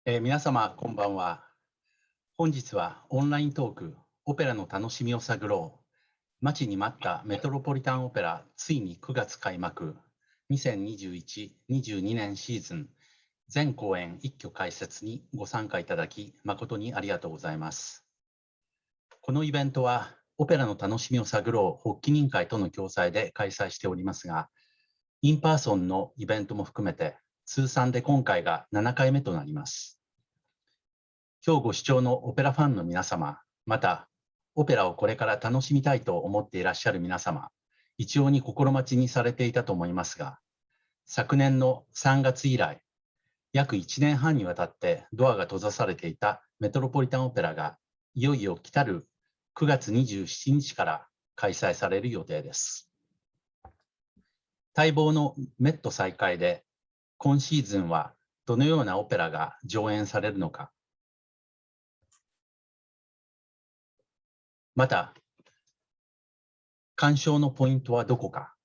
皆様こんばんは。本日はオンライントークオペラの楽しみを探ろう。待ちに待ったメトロポリタンオペラついに9月開幕。2021-22年シーズン全公演一挙解説にご参加いただき誠にありがとうございます。このイベントはオペラの楽しみを探ろう発起人会との共催で開催しておりますが、インパーソンのイベントも含めて通算で今回が7回目となります。今日ご視聴のオペラファンの皆様、またオペラをこれから楽しみたいと思っていらっしゃる皆様、一様に心待ちにされていたと思いますが、昨年の3月以来、約1年半にわたってドアが閉ざされていたメトロポリタンオペラがいよいよ来たる9月27日から開催される予定です。待望のメット再開で、今シーズンはどのようなオペラが上演されるのか、また、鑑賞のポイントはどこか、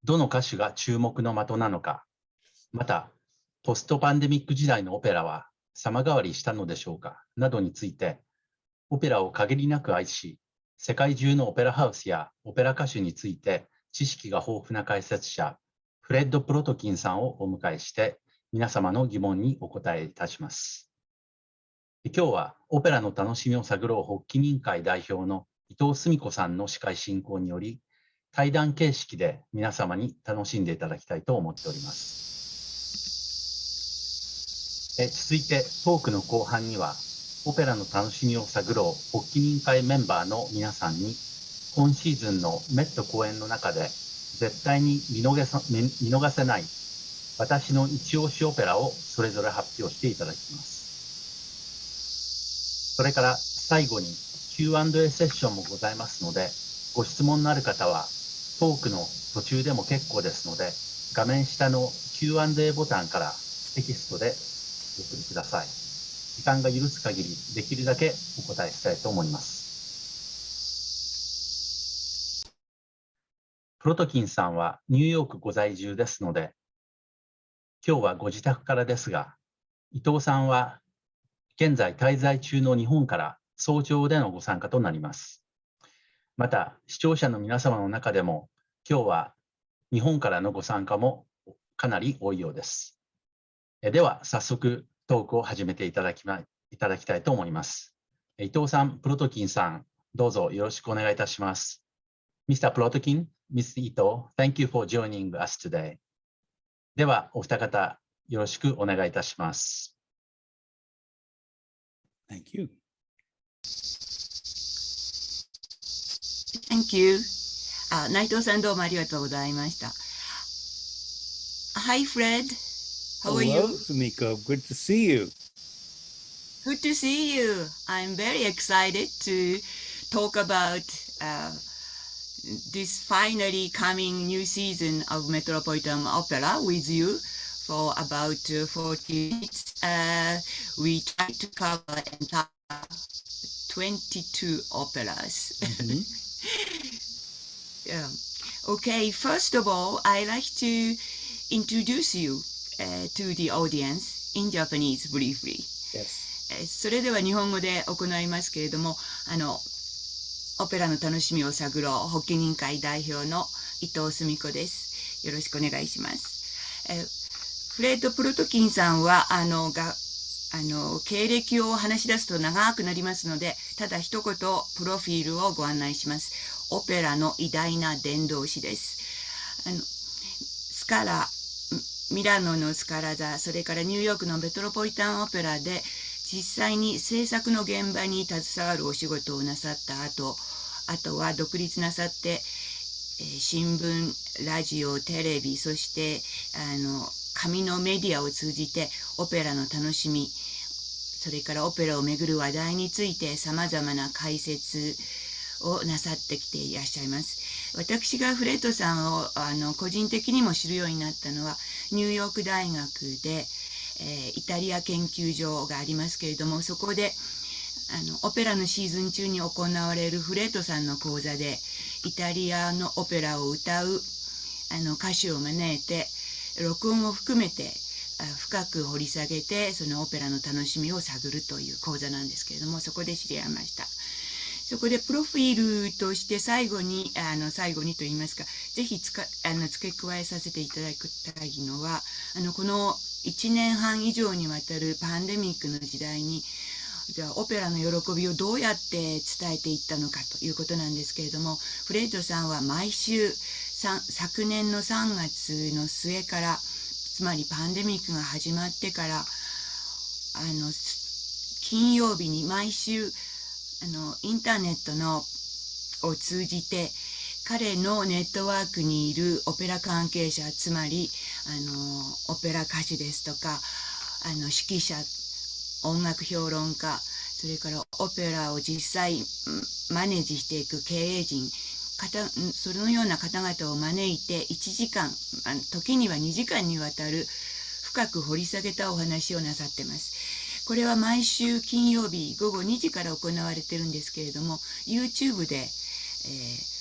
どの歌手が注目の的なのか、また、ポストパンデミック時代のオペラは様変わりしたのでしょうか、などについて、オペラを限りなく愛し、世界中のオペラハウスやオペラ歌手について知識が豊富な解説者、フレッド・プロトキンさんをお迎えして、皆様の疑問にお答えいたします。今日はオペラの楽しみを探ろう発起人会代表の伊藤澄子さんの司会進行により、対談形式で皆様に楽しんでいただきたいと思っております。続いてトークの後半には、オペラの楽しみを探ろう発起人会メンバーの皆さんに、今シーズンのメット公演の中で絶対に見逃せない私の一押しオペラをそれぞれ発表していただきます。それから最後に Q&A セッションもございますので、ご質問のある方はトークの途中でも結構ですので、画面下の Q&A ボタンからテキストでお送りください。時間が許す限りできるだけお答えしたいと思います。プロトキンさんはニューヨークご在住ですので、今日はご自宅からですが、伊藤さんは現在滞在中の日本から早朝でのご参加となります。また、視聴者の皆様の中でも、今日は日本からのご参加もかなり多いようです。では、早速トークを始めていただきたいと思います。伊藤さん、プロトキンさん、どうぞよろしくお願いいたします。Mr. Plotkin, Ms. Ito, thank you for joining us today. では、お二方、よろしくお願いいたします。Thank you. Thank you. 内藤さんどうもありがとうございました。Hi Fred, how are you? Hello, Sumiko. Good to see you. Good to see you. I'm very excited to talk about this finally coming new season of Metropolitan Opera with you for about 40 minutes. We try to cover entire 22 operas. Yeah. Okay, first of all, I'd like to introduce you to the audience in Japanese briefly. Yes. それでは日本語で行いますけれども、オペラの楽しみを探ろう発起人会代表の伊藤澄子です。よろしくお願いします。フレッド・プロトキンさんは経歴を話し出すと長くなりますので、ただ一言プロフィールをご案内します。オペラの偉大な伝道師です。スカラ、ミラノのスカラ座、それからニューヨークのメトロポリタンオペラで実際に制作の現場に携わるお仕事をなさった後、あとは独立なさって新聞、ラジオ、テレビ、そして紙のメディアを通じてオペラの楽しみ、それからオペラをめぐる話題についてさまざまな解説をなさってきていらっしゃいます。私がフレッドさんを個人的にも知るようになったのは、ニューヨーク大学で、イタリア研究所がありますけれども、そこでオペラのシーズン中に行われるフレッドさんの講座でイタリアのオペラを歌う歌手を招いて録音を含めて深く掘り下げてそのオペラの楽しみを探るという講座なんですけれども、そこで知り合いました。そこでプロフィールとして最後にと言いますか、ぜひ付け加えさせていただきたいのは、この1年半以上にわたるパンデミックの時代に、じゃあオペラの喜びをどうやって伝えていったのかということなんですけれども、フレッドさんは毎週昨年の3月の末から、つまりパンデミックが始まってから金曜日に毎週インターネットを通じて彼のネットワークにいるオペラ関係者、つまりオペラ歌手ですとか指揮者、音楽評論家、それからオペラを実際マネージしていく経営陣、そのような方々を招いて1時間、時には2時間にわたる深く掘り下げたお話をなさってます。これは毎週金曜日午後2時から行われてるんですけれども、 YouTube で、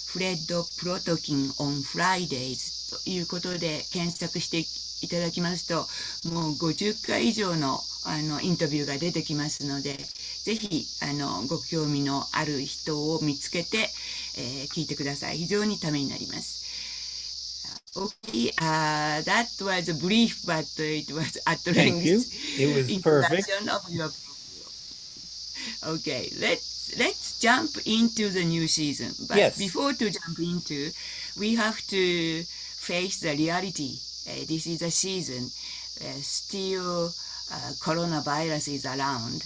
フレッド・プロトキン on Fridays ということで検索していただきますと、もう50回以上のインタビューが出てきますので、ぜひご興味のある人を見つけて、聞いてください。非常にためになります。Okay, that was brief, but it was at Thank you. length It was perfect. introduction of your program. Okay, let's jump into the new season. But Yes. before to jump into, we have to face the reality. This is a season. Still, coronavirus is around.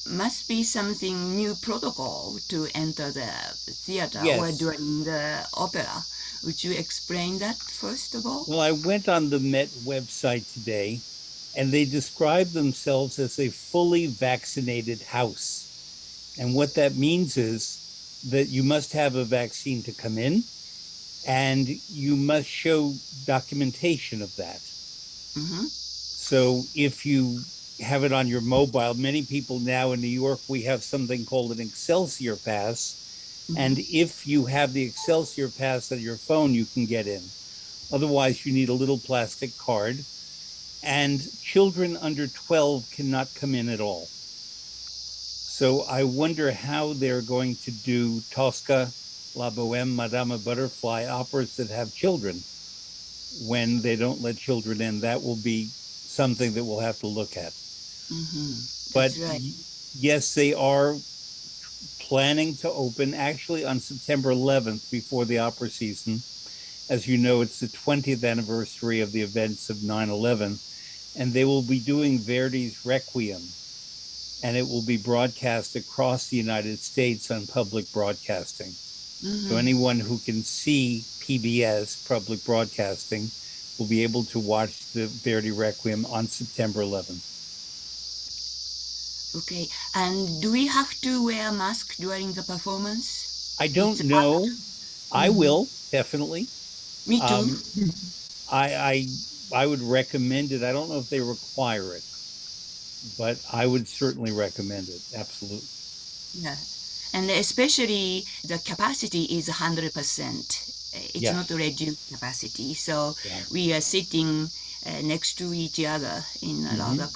Must be something new protocol to enter the theater or Yes. during the opera. Would you explain that first of all? Well, I went on the Met website today, and they describe themselves as a fully vaccinated house. And what that means is that you must have a vaccine to come in, and you must show documentation of that. Mm-hmm. So if you have it on your mobile, many people now in New York, we have something called an Excelsior Pass. Mm-hmm. And if you have the Excelsior Pass on your phone, you can get in. Otherwise, you need a little plastic card. And children under 12 cannot come in at all. So I wonder how they're going to do Tosca, La Bohème, Madame Butterfly operas that have children when they don't let children in. That will be something that we'll have to look at. Mm-hmm. But That's right. yes, they are planning to open actually on September 11th before the opera season. As you know, it's the 20th anniversary of the events of 9/11, and they will be doing Verdi's Requiem, and it will be broadcast across the United States on public broadcasting. Mm-hmm. So anyone who can see PBS, public broadcasting, will be able to watch the Verdi Requiem on September 11th. Okay, and do we have to wear a mask during the performance? I don't It's know. up I will, definitely. Me too. I would recommend it. I don't know if they require it, but I would certainly recommend it. Absolutely. Yeah, and especially the capacity is 100%. It's Yes. not reduced capacity, so Yeah. we are sitting next to each other in a rather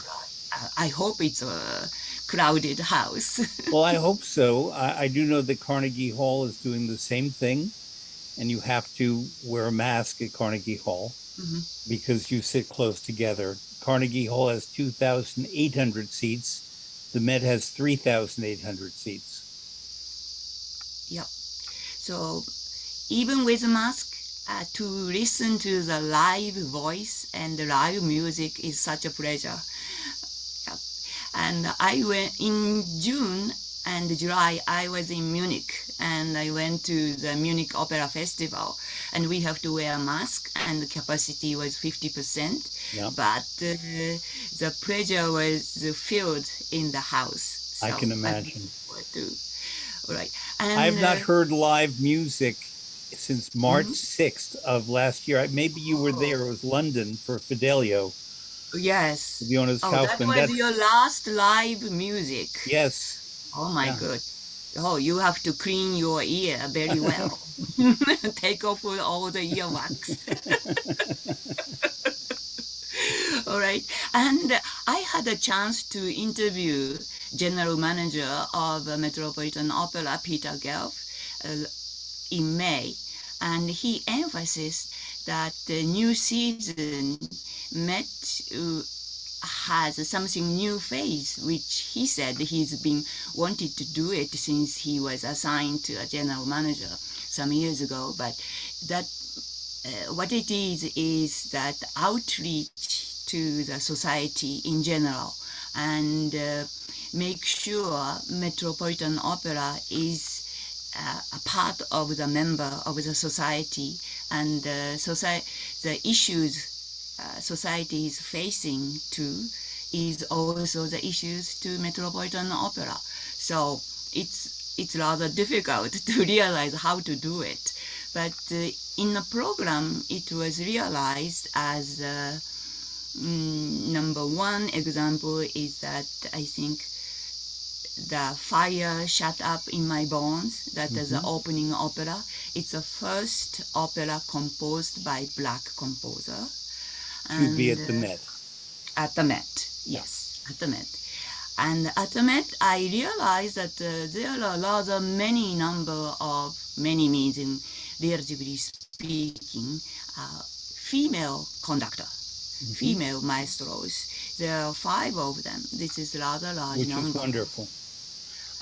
I hope it's a crowded house. Well, I hope so. I do know that Carnegie Hall is doing the same thing, and you have to wear a mask at Carnegie Hall because you sit close together. Carnegie Hall has 2,800 seats. The Met has 3,800 seats. Yep. So even with a mask, to listen to the live voice and the live music is such a pleasure. Yep. And I went in June and July, I was in Munich, and I went to the Munich Opera Festival, and we have to wear a mask, and the capacity was 50%. Yeah. But the pleasure was filled in the house. I can I'm imagine. looking forward to. All right. And, I've not heard live music since March 6th of last year. Maybe you were there. It was London for Fidelio. Yes. Jonas Oh, that Kaufman. was your last live music. Yes. Oh my God. Oh, you have to clean your ear very well. Take off all the earwax. All right. And I had a chance to interview general manager of Metropolitan Opera, Peter Gelb, in May. And he emphasized that the new season has something new phase, which he said he's been wanted to do it since he was assigned to a general manager some years ago. But that what it is that outreach to the society in general, and make sure Metropolitan Opera is a part of the member of the society, and the issues society is facing too is also the issues to Metropolitan Opera. So it's rather difficult to realize how to do it. But in the program, it was realized as number one example is that I think the Fire Shut Up in My Bones, that is the opening opera. It's the first opera composed by Black composer. To be at the Met. At the Met, yes, at the Met. And at the Met, I realized that there are rather many means in relatively speaking, female conductor, female maestros. There are 5 of them. This is rather large number. Which is wonderful.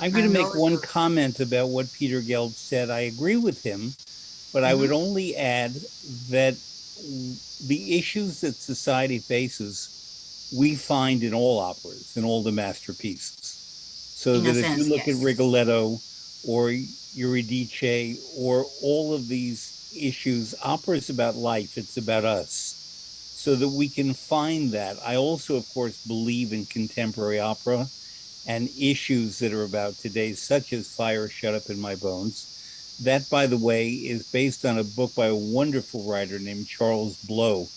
I'm going to make one comment about what Peter Gelb said. I agree with him, but I would only add that the issues that society faces, we find in all operas, in all the masterpieces. So that if you look at Rigoletto or Eurydice or all of these issues, opera is about life, it's about us. So that we can find that. I also, of course, believe in contemporary opera and issues that are about today, such as Fire Shut Up in My Bones. That, by the way, is based on a book by a wonderful writer named Charles Blow.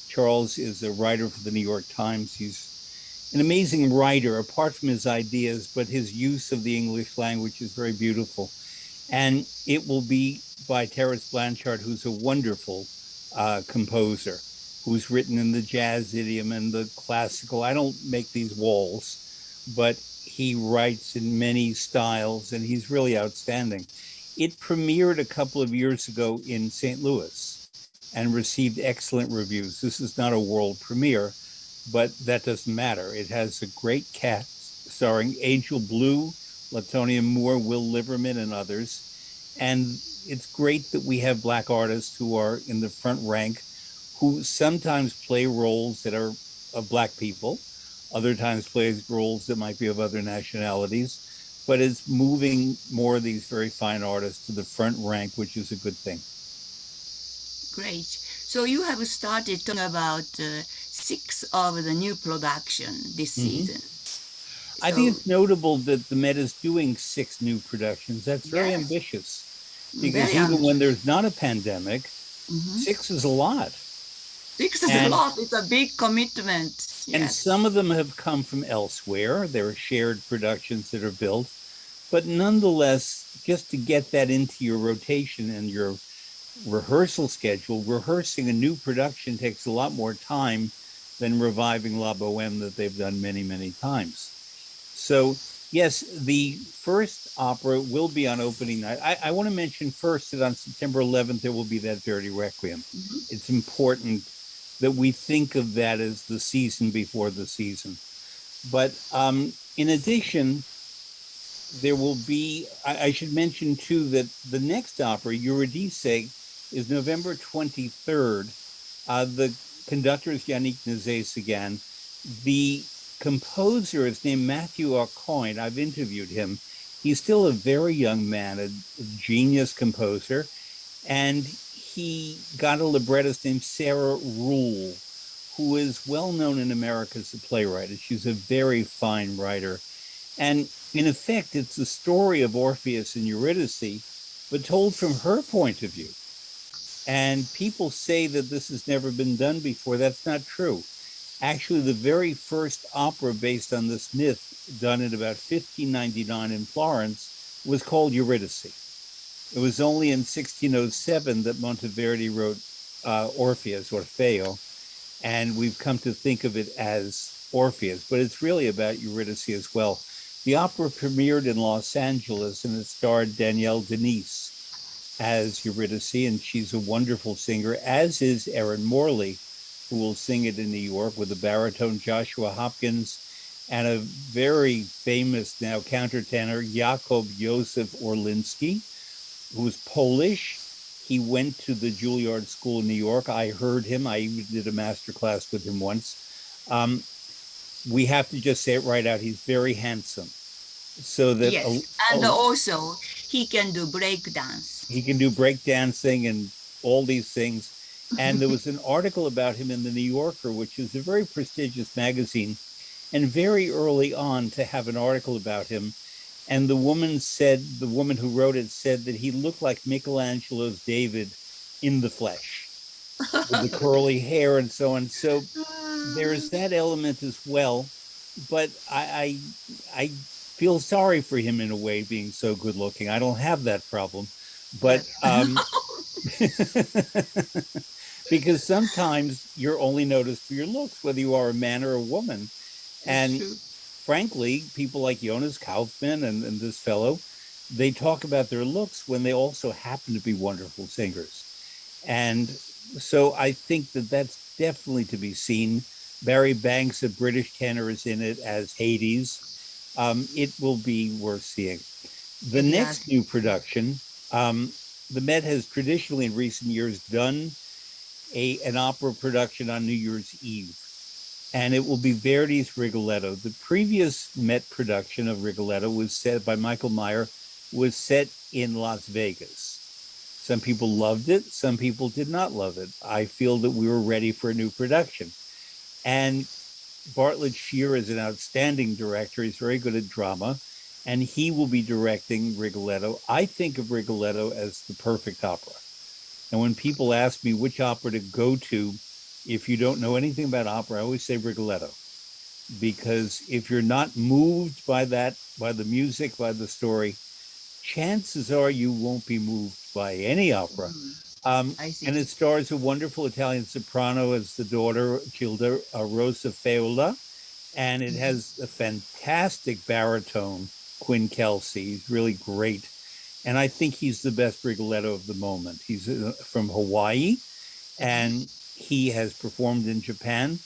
Charles is a writer for the New York Times. He's an amazing writer, apart from his ideas, but his use of the English language is very beautiful. And it will be by Terence Blanchard, who's a wonderful composer, who's written in the jazz idiom and the classical. I don't make these walls, but he writes in many styles, and he's really outstanding. It premiered a couple of years ago in St. Louis and received excellent reviews. This is not a world premiere, but that doesn't matter. It has a great cast starring Angel Blue, Latonia Moore, Will Liverman, and others. And it's great that we have Black artists who are in the front rank, who sometimes play roles that are of Black people, other times plays roles that might be of other nationalities, but it's moving more of these very fine artists to the front rank, which is a good thing. Great. So you have started talking about 6 of the new production this season. I think it's notable that the Met is doing 6 new productions. That's very ambitious, because even when there's not a pandemic, 6 is a lot. 6 is a lot. It's a big commitment. And some of them have come from elsewhere. There are shared productions that are built. But nonetheless, just to get that into your rotation and your rehearsal schedule, rehearsing a new production takes a lot more time than reviving La Bohème that they've done many, many times. So, yes, the first opera will be on opening night. I want to mention first that on September 11th, there will be that Verdi Requiem. It's important that we think of that as the season before the season. But in addition, there will be, I should mention too, that the next opera, Eurydice, is November 23rd. The conductor is Yannick Nézet-Séguin. The composer is named Matthew Aucoin. I've interviewed him. He's still a very young man, a genius composer. And he got a librettist named Sarah Rule, who is well known in America as a playwright. She's a very fine writer. And in effect, it's the story of Orpheus and Eurydice, but told from her point of view. And people say that this has never been done before. That's not true. Actually, the very first opera based on this myth, done in about 1599 in Florence, was called Eurydice. It was only in 1607 that Monteverdi wrote Orpheus, Orfeo. And we've come to think of it as Orpheus, but it's really about Eurydice as well. The opera premiered in Los Angeles, and it starred Danielle Denise as Eurydice, and she's a wonderful singer, as is Erin Morley, who will sing it in New York with the baritone Joshua Hopkins and a very famous now countertenor, Jakob Józef Orlinski, who's Polish. He went to the Juilliard School in New York. I heard him. I even did a master class with him once. We have to just say it right out. He's very handsome. So that yes, and also he can do break dance. He can do break dancing and all these things. And there was an article about him in the New Yorker, which is a very prestigious magazine, and very early on to have an article about him. And the woman who wrote it said that he looked like Michelangelo's David in the flesh, with the curly hair and so on. So there's that element as well. But I feel sorry for him in a way, being so good looking. I don't have that problem. But because sometimes you're only noticed for your looks, whether you are a man or a woman. And frankly, people like Jonas Kaufman and this fellow, they talk about their looks when they also happen to be wonderful singers. And so I think that that's definitely to be seen. Barry Banks, a British tenor, is in it as Hades. It will be worth seeing. The next new production, the Met has traditionally in recent years done an opera production on New Year's Eve, and it will be Verdi's Rigoletto. The previous Met production of Rigoletto was set by Michael Meyer, was set in Las Vegas. Some people loved it, some people did not love it. I feel that we were ready for a new production. And Bartlett Shear is an outstanding director. He's very good at drama, and he will be directing Rigoletto. I think of Rigoletto as the perfect opera. And when people ask me which opera to go to, if you don't know anything about opera, I always say Rigoletto. Because if you're not moved by that, by the music, by the story, chances are you won't be moved by any opera. And it stars a wonderful Italian soprano as the daughter, Gilda Rosa Feola. And it has a fantastic baritone, Quinn Kelsey. He's really great. And I think he's the best Rigoletto of the moment. He's from Hawaii, and he has performed in Japan.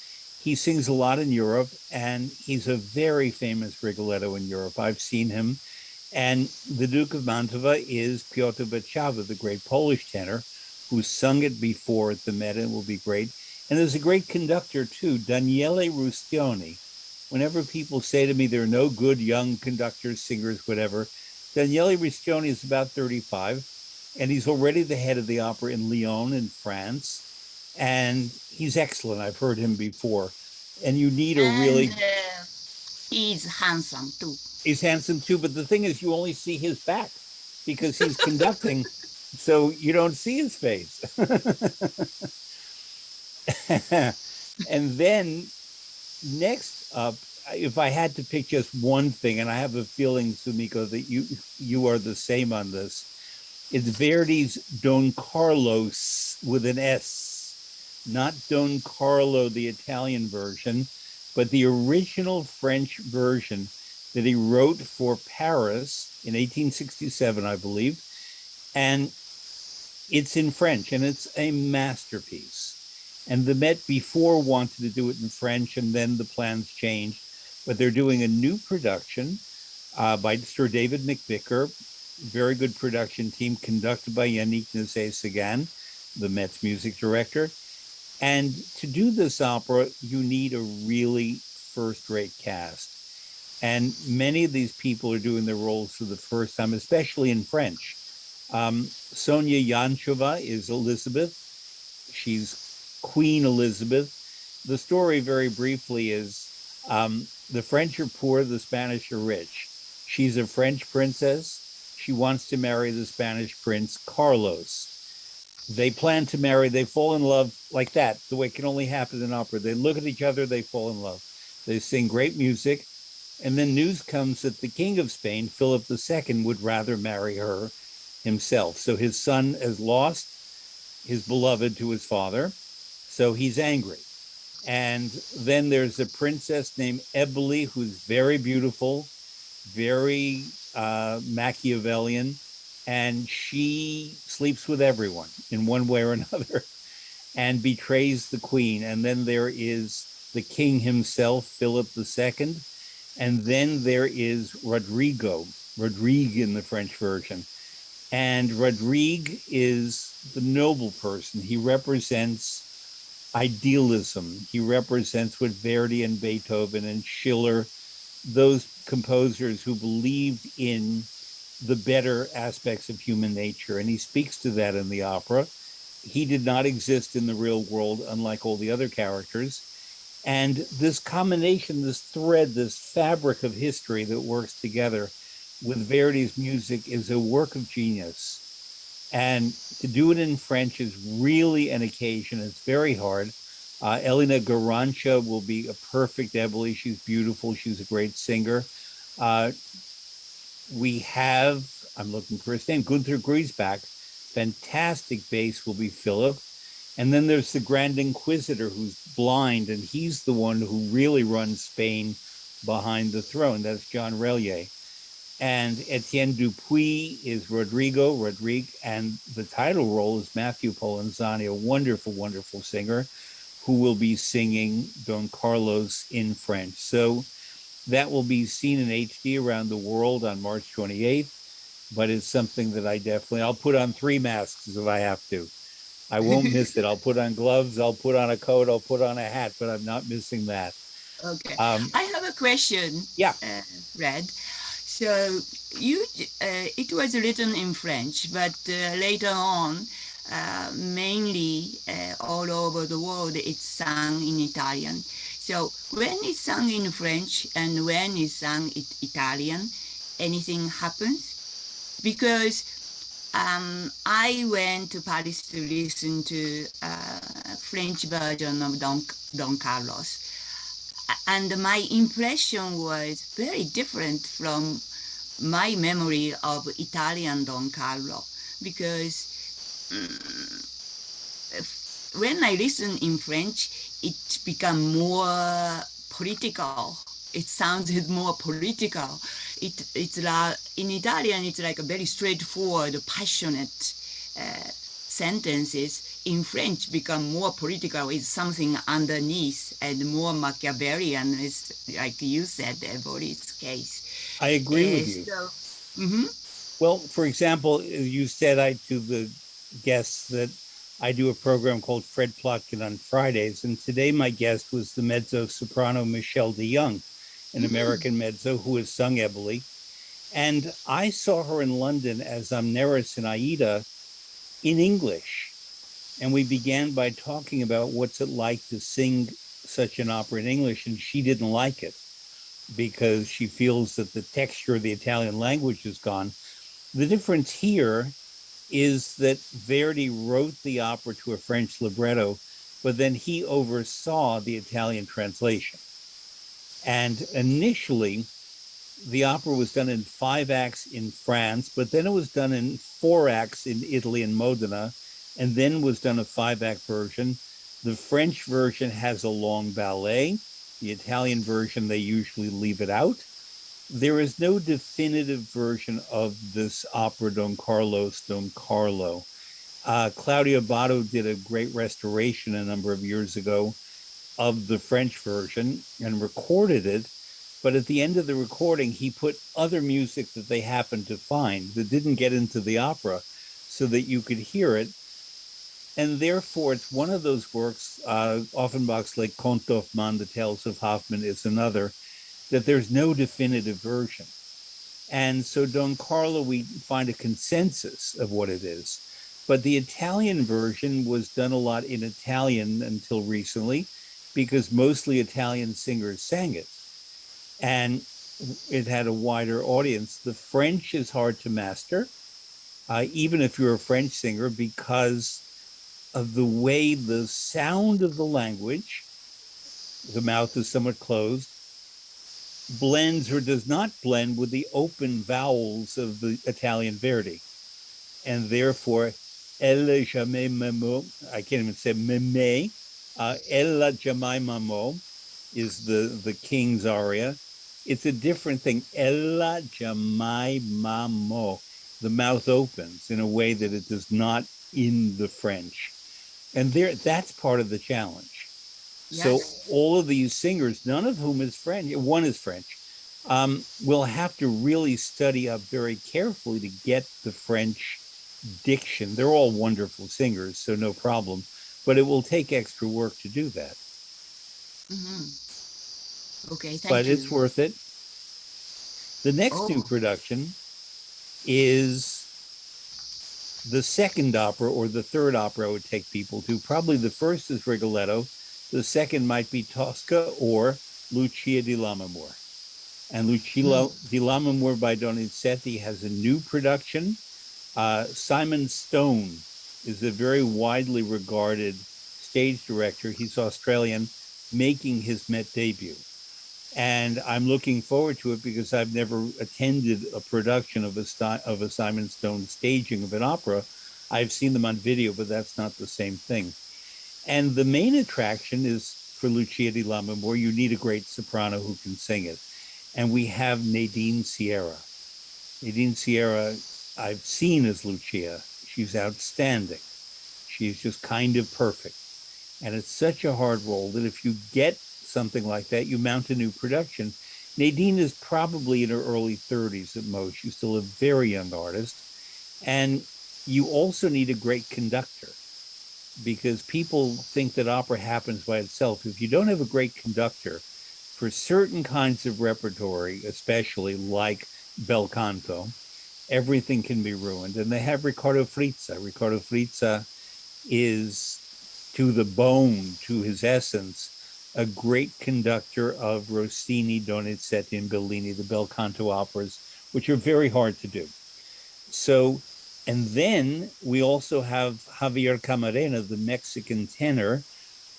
He sings a lot in Europe, and he's a very famous Rigoletto in Europe. I've seen him. And the Duke of Mantova is Piotr Beczava, the great Polish tenor, who sung it before at the Met, and will be great. And there's a great conductor, too, Daniele Ruscioni. Whenever people say to me there are no good young conductors, singers, whatever, Daniele Ruscioni is about 35, and he's already the head of the opera in Lyon in France, and he's excellent. I've heard him before. And you need a really... he's handsome, too. He's handsome, too, but the thing is you only see his back because he's conducting, so you don't see his face. And then next up, if I had to pick just one thing, and I have a feeling, Sumiko, that you are the same on this, it's Verdi's Don Carlos with an S, not Don Carlo, the Italian version, but the original French version that he wrote for Paris in 1867, I believe. And it's in French, and it's a masterpiece. And the Met before wanted to do it in French, and then the plans changed. But they're doing a new production by Sir David McVicker, very good production team, conducted by Yannick Nézet-Séguin, the Met's music director. And to do this opera, you need a really first-rate cast. And many of these people are doing their roles for the first time, especially in French. Sonia Yancheva is Elizabeth. She's Queen Elizabeth. The story, very briefly, is the French are poor, the Spanish are rich. She's a French princess. She wants to marry the Spanish prince, Carlos. They plan to marry, they fall in love like that, the way it can only happen in opera. They look at each other, they fall in love. They sing great music. And then news comes that the King of Spain, Philip II, would rather marry her himself. So his son has lost his beloved to his father. So he's angry. And then there's a princess named Eboli, who's very beautiful, very Machiavellian, and she sleeps with everyone in one way or another and betrays the queen. And then there is the king himself, Philip II. And then there is Rodrigue in the French version. And Rodrigue is the noble person. He represents idealism. He represents what Verdi and Beethoven and Schiller, those composers who believed in the better aspects of human nature. And he speaks to that in the opera. He did not exist in the real world, unlike all the other characters. And this combination, this thread, this fabric of history that works together with Verdi's music is a work of genius. And to do it in French is really an occasion. It's very hard. Elena Garancha will be a perfect Eboli. She's beautiful. She's a great singer. We have, I'm looking for his name, Gunther Griesbach. Fantastic bass will be Philip. And then there's the Grand Inquisitor who's blind, and he's the one who really runs Spain behind the throne. That's John Relier. And Etienne Dupuis is Rodrigue, and the title role is Matthew Polenzani, a wonderful, wonderful singer who will be singing Don Carlos in French. So that will be seen in HD around the world on March 28th, but it's something that I'll put on 3 masks if I have to. I won't miss it. I'll put on gloves, I'll put on a coat, I'll put on a hat, but I'm not missing that. Okay. I have a question, yeah. Red. So it was written in French, but later on, mainly all over the world, it's sung in Italian. So when it's sung in French and when it's sung in Italian, anything happens? Because I went to Paris to listen to French version of Don Carlos. And my impression was very different from my memory of Italian Don Carlo, because when I listen in French, it becomes more political. It sounds more political. It's like, in Italian, it's like a very straightforward, passionate sentences. In French, become more political with something underneath and more Machiavellian, is like you said, Eboli's case. I agree with you. Well, for example, you said to the guests that I do a program called Fred Plotkin on Fridays, and today my guest was the mezzo-soprano Michelle DeYoung, an American mezzo who has sung Eboli. And I saw her in London as Amneris in Aida in English. And we began by talking about what's it like to sing such an opera in English, and she didn't like it because she feels that the texture of the Italian language is gone. The difference here is that Verdi wrote the opera to a French libretto, but then he oversaw the Italian translation. And initially, the opera was done in 5 acts in France, but then it was done in 4 acts in Italy and Modena, and then was done a 5-act version. The French version has a long ballet. The Italian version, they usually leave it out. There is no definitive version of this opera, Don Carlo. Claudio Abbado did a great restoration a number of years ago of the French version and recorded it. But at the end of the recording, he put other music that they happened to find that didn't get into the opera so that you could hear it. And therefore, it's one of those works, Offenbach's Les Contes d'Hoffmann, The Tales of Hoffmann is another, that there's no definitive version. And so Don Carlo, we find a consensus of what it is. But the Italian version was done a lot in Italian until recently, because mostly Italian singers sang it. And it had a wider audience. The French is hard to master, even if you're a French singer, because of the way the sound of the language, the mouth is somewhat closed, blends or does not blend with the open vowels of the Italian Verdi. And therefore, elle jamais me, I can't even say meme, Ella Jemimamo is the king's aria. It's a different thing. Ella Jemimamo. The mouth opens in a way that it does not in the French. And that's part of the challenge. Yes. So all of these singers, none of whom is French, one is French, will have to really study up very carefully to get the French diction. They're all wonderful singers, so no problem. But it will take extra work to do that. Mm-hmm. Okay, thank you. But it's worth it. The next new production is the second opera or the third opera I would take people to. Probably the first is Rigoletto. The second might be Tosca or Lucia di Lammermoor. And Lucia di Lammermoor by Donizetti has a new production. Simon Stone is a very widely regarded stage director. He's Australian, making his Met debut. And I'm looking forward to it because I've never attended a production of a Simon Stone staging of an opera. I've seen them on video, but that's not the same thing. And the main attraction is for Lucia di Lammermoor, you need a great soprano who can sing it. And we have Nadine Sierra. Nadine Sierra, I've seen as Lucia. She's outstanding. She's just kind of perfect. And it's such a hard role that if you get something like that, you mount a new production. Nadine is probably in her early 30s at most. She's still a very young artist. And you also need a great conductor because people think that opera happens by itself. If you don't have a great conductor for certain kinds of repertory, especially like bel canto, everything can be ruined. And they have Riccardo Frizza. Riccardo Frizza is to the bone, to his essence, a great conductor of Rossini, Donizetti, and Bellini, the bel canto operas, which are very hard to do. So, and then we also have Javier Camarena, the Mexican tenor,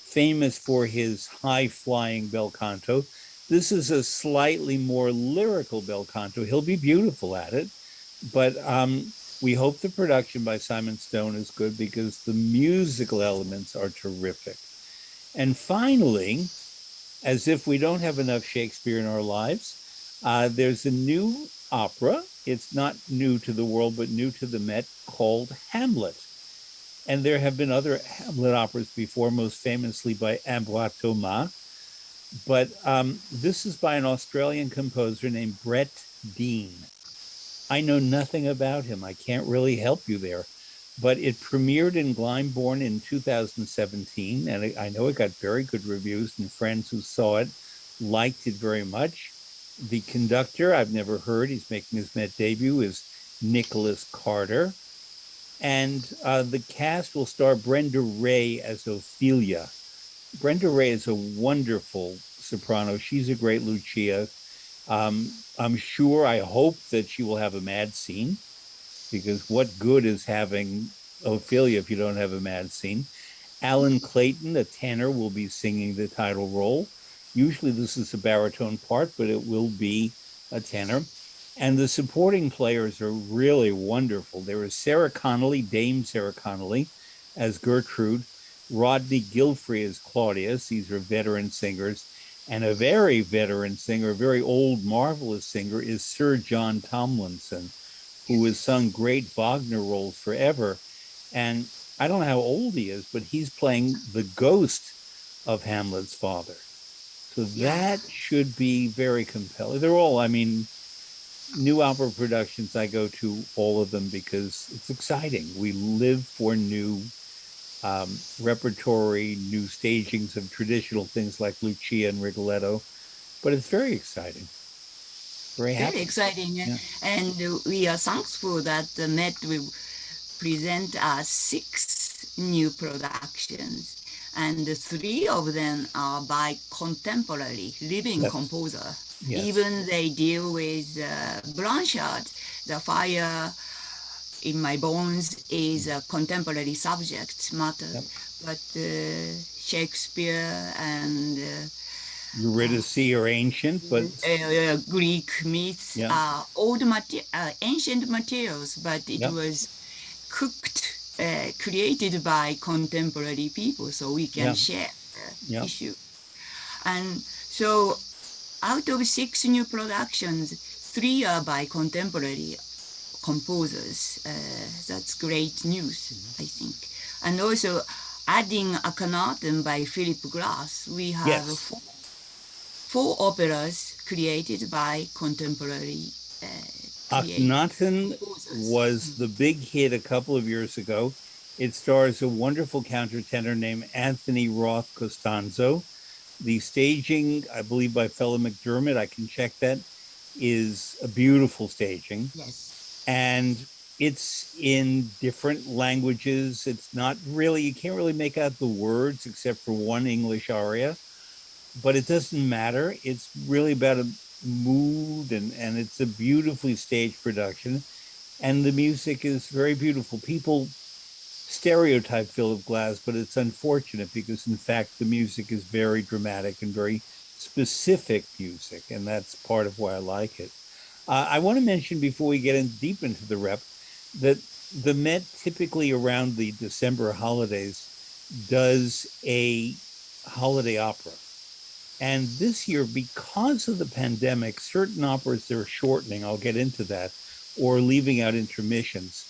famous for his high-flying bel canto. This is a slightly more lyrical bel canto. He'll be beautiful at it, but we hope the production by Simon Stone is good because the musical elements are terrific. And finally, as if we don't have enough Shakespeare in our lives, there's a new opera. It's not new to the world, but new to the Met, called Hamlet. And there have been other Hamlet operas before, most famously by Ambroise Thomas. But this is by an Australian composer named Brett Dean. I know nothing about him. I can't really help you there. But it premiered in Glyndebourne in 2017, and I know it got very good reviews, and friends who saw it liked it very much. The conductor, I've never heard, he's making his Met debut, is Nicholas Carter. And the cast will star Brenda Ray as Ophelia. Brenda Ray is a wonderful soprano. She's a great Lucia. I'm sure, I hope that she will have a mad scene, because what good is having Ophelia if you don't have a mad scene? Alan Clayton, a tenor, will be singing the title role. Usually this is a baritone part, but it will be a tenor. And the supporting players are really wonderful. There is Sarah Connolly, Dame Sarah Connolly, as Gertrude, Rodney Gilfrey as Claudius. These are veteran singers. And a very veteran singer, a very old, marvelous singer, is Sir John Tomlinson, who has sung great Wagner roles forever. And I don't know how old he is, but he's playing the ghost of Hamlet's father. So that should be very compelling. They're all, I mean, new opera productions, I go to all of them because it's exciting. We live for new repertory, new stagings of traditional things like Lucia and Rigoletto, but it's very exciting. Very happy. Very exciting. Yeah. And we are thankful that the Met will present 6 new productions, and 3 of them are by contemporary living composer. Yes. Even they deal with Blanchard. The Fire in My Bones is a contemporary subject matter, but Shakespeare and Eurydice are ancient, but Greek myths are old ancient materials, but it was cooked, created by contemporary people, so we can share. issue. And so out of 6 new productions, 3 are by contemporary composers. That's great news, I think. And also adding Akhenaten by Philip Glass, we have 4 operas created by contemporary Akhenaten was the big hit a couple of years ago. It stars a wonderful countertenor named Anthony Roth Costanzo. The staging, I believe by Fella McDermott, I can check that, is a beautiful staging. Yes. And it's in different languages. It's not really, you can't really make out the words except for one English aria, but it doesn't matter. It's really about a mood, and it's a beautifully staged production. And the music is very beautiful. People stereotype Philip Glass, but it's unfortunate because in fact the music is very dramatic and very specific music, and that's part of why I like it. I want to mention before we get in deep into the rep that the Met typically around the December holidays does a holiday opera. And this year, because of the pandemic, certain operas they're shortening, I'll get into that, or leaving out intermissions.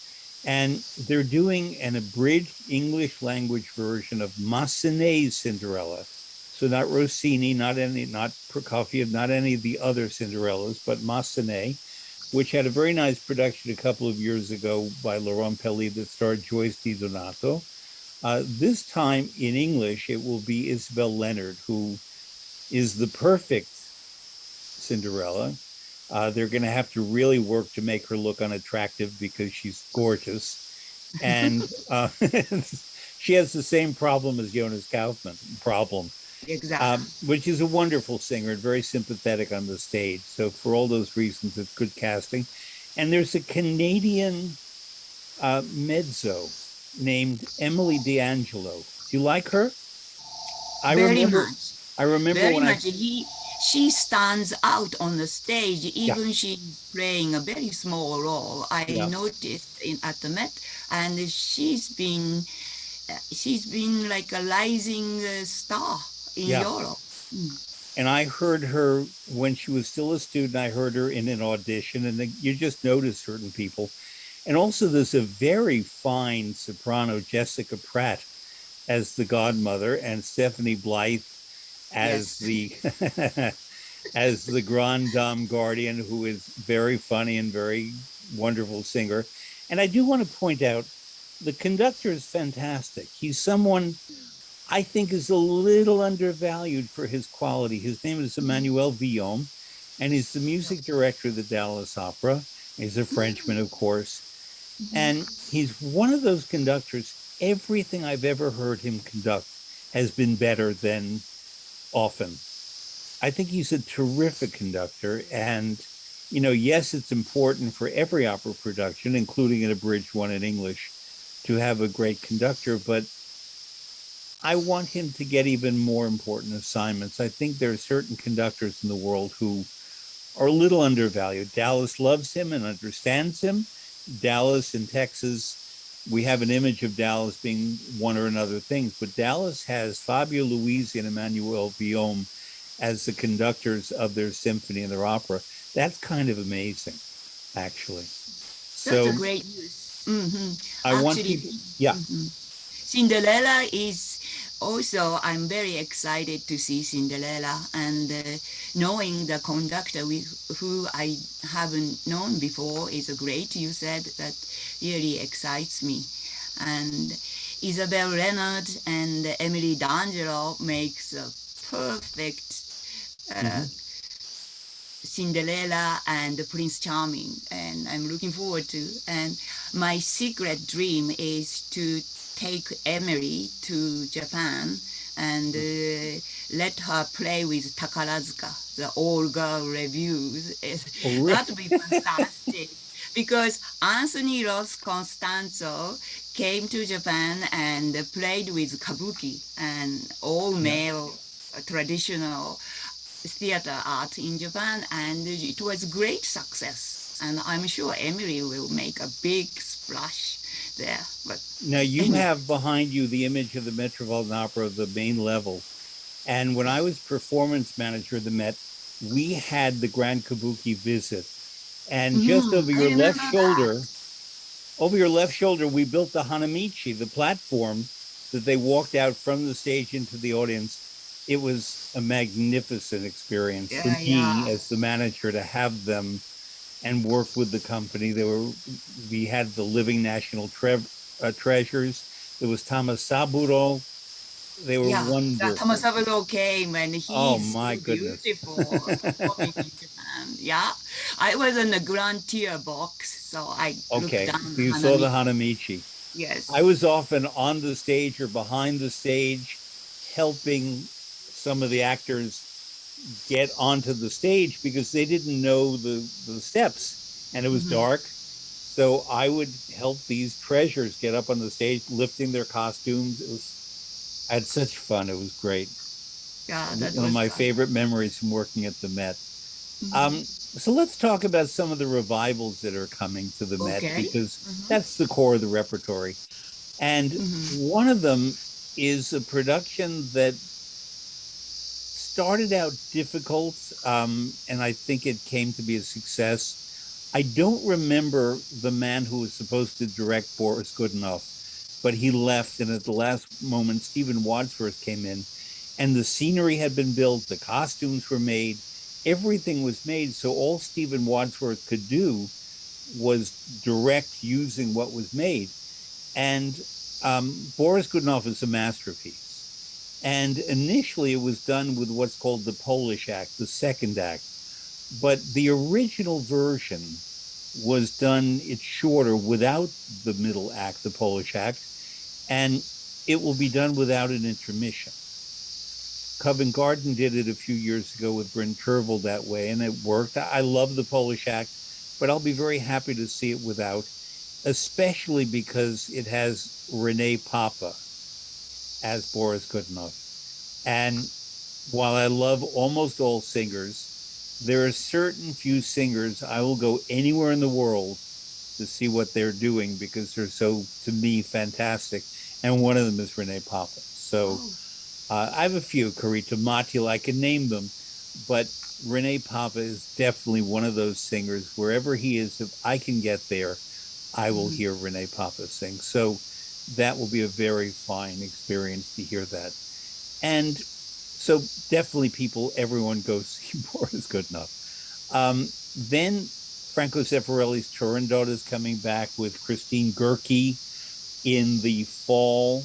And they're doing an abridged English language version of Massenet's Cinderella. So not Rossini, not Prokofiev, not any of the other Cinderellas, but Massenet, which had a very nice production a couple of years ago by Laurent Pelli that starred Joyce Di Donato. This time in English, it will be Isabel Leonard, who is the perfect Cinderella. They're going to have to really work to make her look unattractive because she's gorgeous. And she has the same problem as Jonas Kaufmann, Exactly. which is a wonderful singer and very sympathetic on the stage. So for all those reasons, it's good casting. And there's a Canadian mezzo named Emily D'Angelo. Do you like her? I remember very when much. She stands out on the stage, even she's playing a very small role. I noticed at the Met, and she's been like a rising star in Europe. And I heard her when she was still a student. I heard her in an audition, and you just notice certain people. And also there's a very fine soprano, Jessica Pratt, as the godmother, and Stephanie Blythe as the as the Grande Dame Guardian, who is very funny and very wonderful singer. And I do want to point out the conductor is fantastic. He's someone I think is a little undervalued for his quality. His name is Emmanuel Villaume, and he's the music director of the Dallas Opera. He's a Frenchman, of course. And he's one of those conductors, everything I've ever heard him conduct has been better than often. I think he's a terrific conductor. And, you know, yes, it's important for every opera production, including an abridged one in English, to have a great conductor, but I want him to get even more important assignments. I think there are certain conductors in the world who are a little undervalued. Dallas loves him and understands him. Dallas in Texas, we have an image of Dallas being one or another things, but Dallas has Fabio Luisi and Emmanuel Villaume as the conductors of their symphony and their opera. That's kind of amazing, actually. That's a great news. I want people, Cinderella is also, I'm very excited to see Cinderella, and knowing the conductor who I haven't known before is great. You said that really excites me. And Isabel Leonard and Emily D'Angelo makes a perfect Cinderella and Prince Charming, and I'm looking forward to. And my secret dream is to take Emily to Japan and let her play with Takarazuka, the all-girl revues. That would be fantastic. Because Anthony Ross Constanzo came to Japan and played with kabuki and all-male traditional theater art in Japan, and it was great success. And I'm sure Emily will make a big splash there. But now you have behind you the image of the Metropolitan Opera, the main level. And when I was performance manager of the Met, we had the Grand Kabuki visit. And just over your left shoulder, we built the Hanamichi, the platform that they walked out from the stage into the audience. It was a magnificent experience for me as the manager to have them and work with the company. We had the living national treasures. There was Tamasaburo. They were wonderful. Tamasaburo came and he's beautiful. Yeah, I was on the grand tier box, so I looked down. You saw the Hanamichi. Yes. I was often on the stage or behind the stage helping some of the actors get onto the stage because they didn't know the steps and it was dark. So I would help these treasures get up on the stage, lifting their costumes. I had such fun. It was great. Yeah, one of my favorite memories from working at the Met. So let's talk about some of the revivals that are coming to the Met because that's the core of the repertory. And one of them is a production that started out difficult, and I think it came to be a success. I don't remember the man who was supposed to direct Boris Godunov, but he left, and at the last moment, Stephen Wadsworth came in, and the scenery had been built, the costumes were made, everything was made, so all Stephen Wadsworth could do was direct using what was made. And Boris Godunov is a masterpiece. And initially it was done with what's called the Polish Act, the second act. But the original version was done, it's shorter, without the middle act, the Polish Act, and it will be done without an intermission. Covent Garden did it a few years ago with Bryn Tervel that way, and it worked. I love the Polish Act, but I'll be very happy to see it without, especially because it has Renee Papa as Boris Godunov. And while I love almost all singers, there are certain few singers I will go anywhere in the world to see what they're doing because they're so, to me, fantastic. And one of them is Renee Papa. So I have a few, Carita Mathiel, I can name them, but Renee Papa is definitely one of those singers. Wherever he is, if I can get there, I will hear Renee Papa sing. So that will be a very fine experience to hear that. And so definitely everyone goes see Boris Godunov. Then Franco Zeffirelli's Turandot is coming back with Christine Goerke in the fall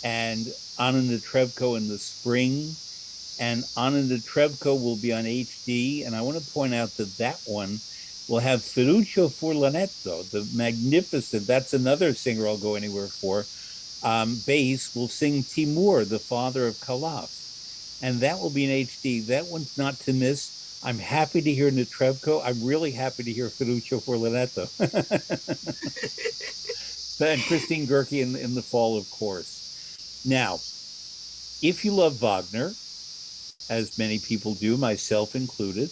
and Anna Netrebko in the spring. And Anna Netrebko will be on HD. And I want to point out that one will have Ferruccio Furlanetto, the magnificent, that's another singer I'll go anywhere for, bass, will sing Timur, the father of Calaf. And that will be in HD. That one's not to miss. I'm happy to hear Netrebko. I'm really happy to hear Ferruccio Furlanetto. And Christine Goerke in the fall, of course. Now, if you love Wagner, as many people do, myself included,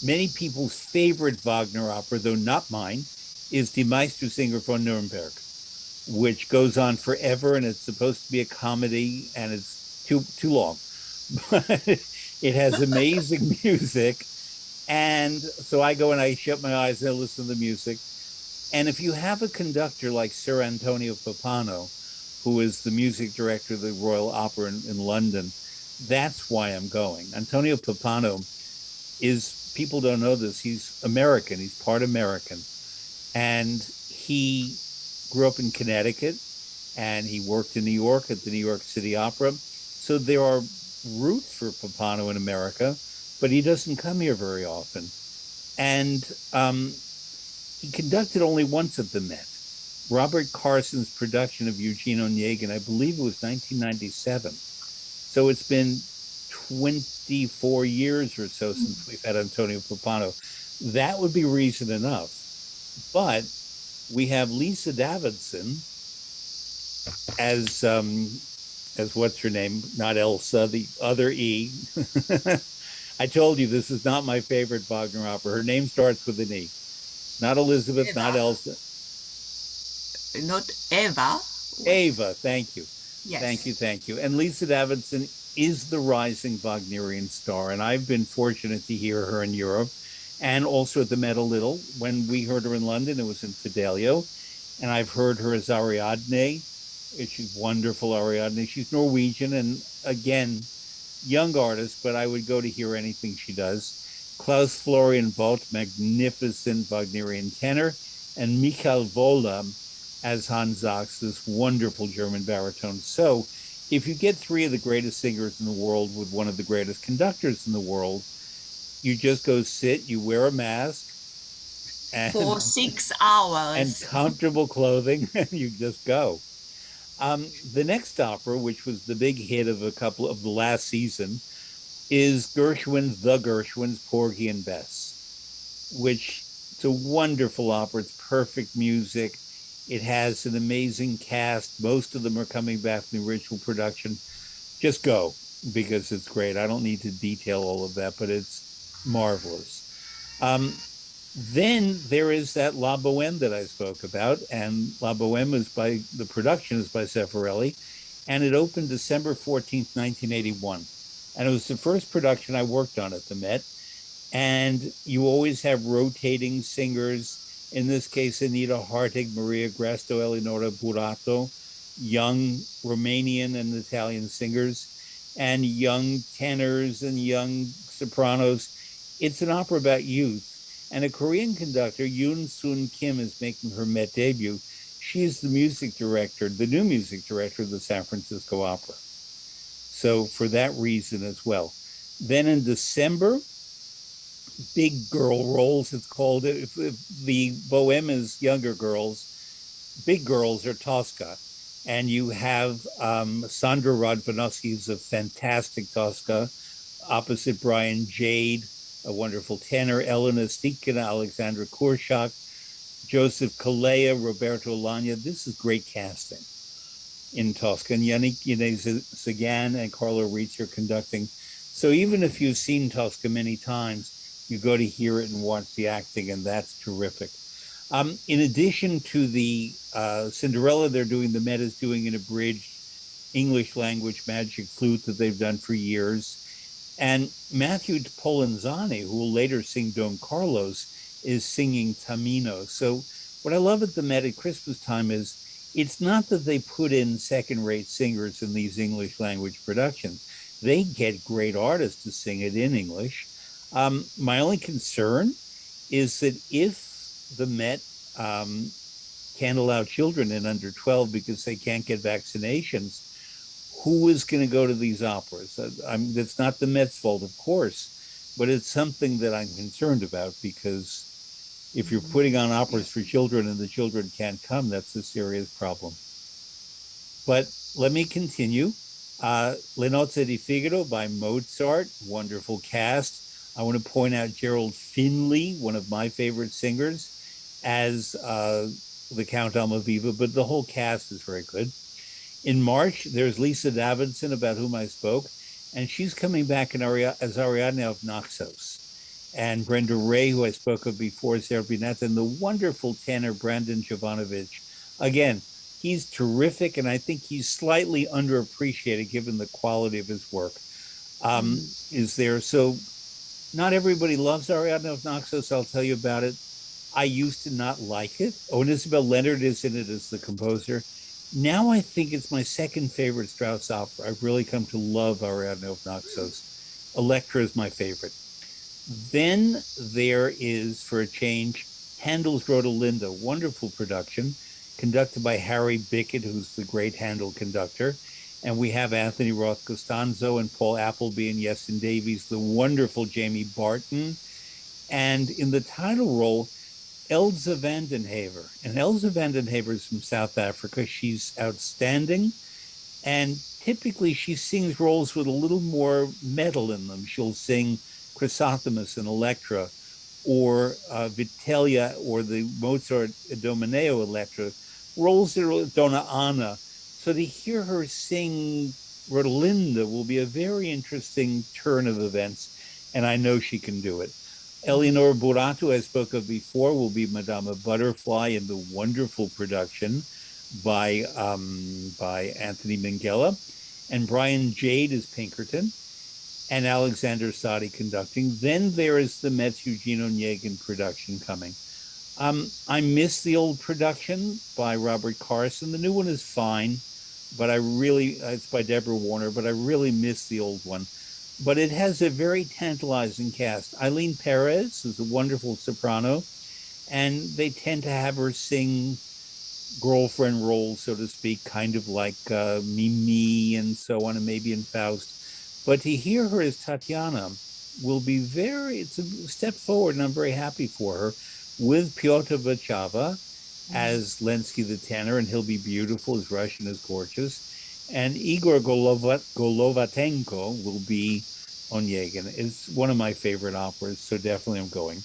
many people's favorite Wagner opera, though not mine, is Die Meistersinger von Nürnberg, which goes on forever, and it's supposed to be a comedy, and it's too long. But it has amazing music, and so I go and I shut my eyes and I listen to the music. And if you have a conductor like Sir Antonio Pappano, who is the music director of the Royal Opera in London, that's why I'm going. Antonio Pappano is, people don't know this, he's American, he's part American. And he grew up in Connecticut, and he worked in New York at the New York City Opera. So there are roots for Pappano in America, but he doesn't come here very often. And he conducted only once at the Met. Robert Carson's production of Eugene Onegin, I believe it was 1997. So it's been 24 years or so since we've had Antonio Pappano. That would be reason enough. But we have Lisa Davidson as what's her name? Not Elsa, the other E. I told you this is not my favorite Wagner opera. Her name starts with an E. Not Elizabeth, Eva. not Elsa. Not Eva. Ava, thank you. Yes. Thank you. And Lisa Davidson is the rising Wagnerian star, and I've been fortunate to hear her in Europe and also at the Met a little. When we heard her in London, it was in Fidelio, and I've heard her as Ariadne. She's wonderful, Ariadne. She's Norwegian, and again, young artist, but I would go to hear anything she does. Klaus Florian Bolt, magnificent Wagnerian tenor, and Michael Wohler as Hans Sachs, this wonderful German baritone. So if you get three of the greatest singers in the world with one of the greatest conductors in the world, you just go sit, you wear a mask, and, for 6 hours. And comfortable clothing, and you just go. The next opera, which was the big hit of a couple of the last season, is Gershwin's The Gershwins, Porgy and Bess, which it's a wonderful opera. It's perfect music. It has an amazing cast. Most of them are coming back from the original production. Just go, because it's great. I don't need to detail all of that, but it's marvelous. Then there is that La Boheme that I spoke about, and La Boheme is by, the production is by Zeffirelli, and it opened December 14th, 1981. And it was the first production I worked on at the Met. And you always have rotating singers. In this case, Anita Hartig, Maria Gresto, Eleonora Burato, young Romanian and Italian singers, and young tenors and young sopranos. It's an opera about youth. And a Korean conductor, Yoon Soon Kim, is making her Met debut. She's the music director, the new music director of the San Francisco Opera. So for that reason as well. Then in December, big girl roles, it's called. If the Boheme is younger girls, big girls are Tosca. And you have Sandra Radvanovsky, who's a fantastic Tosca, opposite Brian Jade, a wonderful tenor, Elena Stikina, Alexandra Kurshak, Joseph Kalea, Roberto Alagna. This is great casting in Tosca. And Yannick Sagan and Carlo Rizzi are conducting. So even if you've seen Tosca many times, you go to hear it and watch the acting, and that's terrific. In addition to the Cinderella, they're doing, the Met is doing an abridged English language magic flute that they've done for years. And Matthew Polenzani, who will later sing Don Carlos, is singing Tamino. So what I love at the Met at Christmas time is it's not that they put in second-rate singers in these English language productions. They get great artists to sing it in English. My only concern is that if the Met can't allow children in under 12 because they can't get vaccinations, who is going to go to these operas? That's not the Met's fault, of course, but it's something that I'm concerned about, because if you're putting on operas for children and the children can't come, that's a serious problem. But let me continue. Le Nozze di Figaro by Mozart, wonderful cast. I want to point out Gerald Finley, one of my favorite singers, as the Count Almaviva, but the whole cast is very good. In March, there's Lisa Davidson, about whom I spoke, and she's coming back as Ariadne of Naxos. And Brenda Ray, who I spoke of before, Zerbinetta, and the wonderful tenor Brandon Jovanovic. Again, he's terrific, and I think he's slightly underappreciated given the quality of his work. Is there? So not everybody loves Ariadne of Naxos. I'll tell you about it. I used to not like it. Oh, and Isabel Leonard is in it as the composer. Now I think it's my second favorite Strauss opera. I've really come to love Ariadne of Naxos. Elektra is my favorite. Then there is, for a change, Handel's Rodelinda, wonderful production, conducted by Harry Bickett, who's the great Handel conductor. And we have Anthony Roth Costanzo and Paul Appleby and Yestin Davies, the wonderful Jamie Barton. And in the title role, Elza Vandenhaver. And Elza Vandenhaver is from South Africa. She's outstanding. And typically she sings roles with a little more metal in them. She'll sing Chrysothemis and Elektra, or Vitellia, or the Mozart Domeneo Elektra, roles that are Donna Anna. So to hear her sing Rodelinda will be a very interesting turn of events, and I know she can do it. Eleonora Burato, I spoke of before, will be Madama Butterfly in the wonderful production by Anthony Minghella. And Brian Jade is Pinkerton, and Alexander Sadi conducting. Then there is the Met's Eugene Onegin production coming. I miss the old production by Robert Carson. The new one is fine, but it's by Deborah Warner, but I really miss the old one. But it has a very tantalizing cast. Eileen Perez is a wonderful soprano, and they tend to have her sing girlfriend roles, so to speak, kind of like Mimi and so on, and maybe in Faust. But to hear her as Tatiana will be it's a step forward, and I'm very happy for her, with Pyotr Vachava as Lenski the tenor, and he'll be beautiful, his Russian is gorgeous. And Igor Golovatenko will be Onegin. It's one of my favorite operas, so definitely I'm going.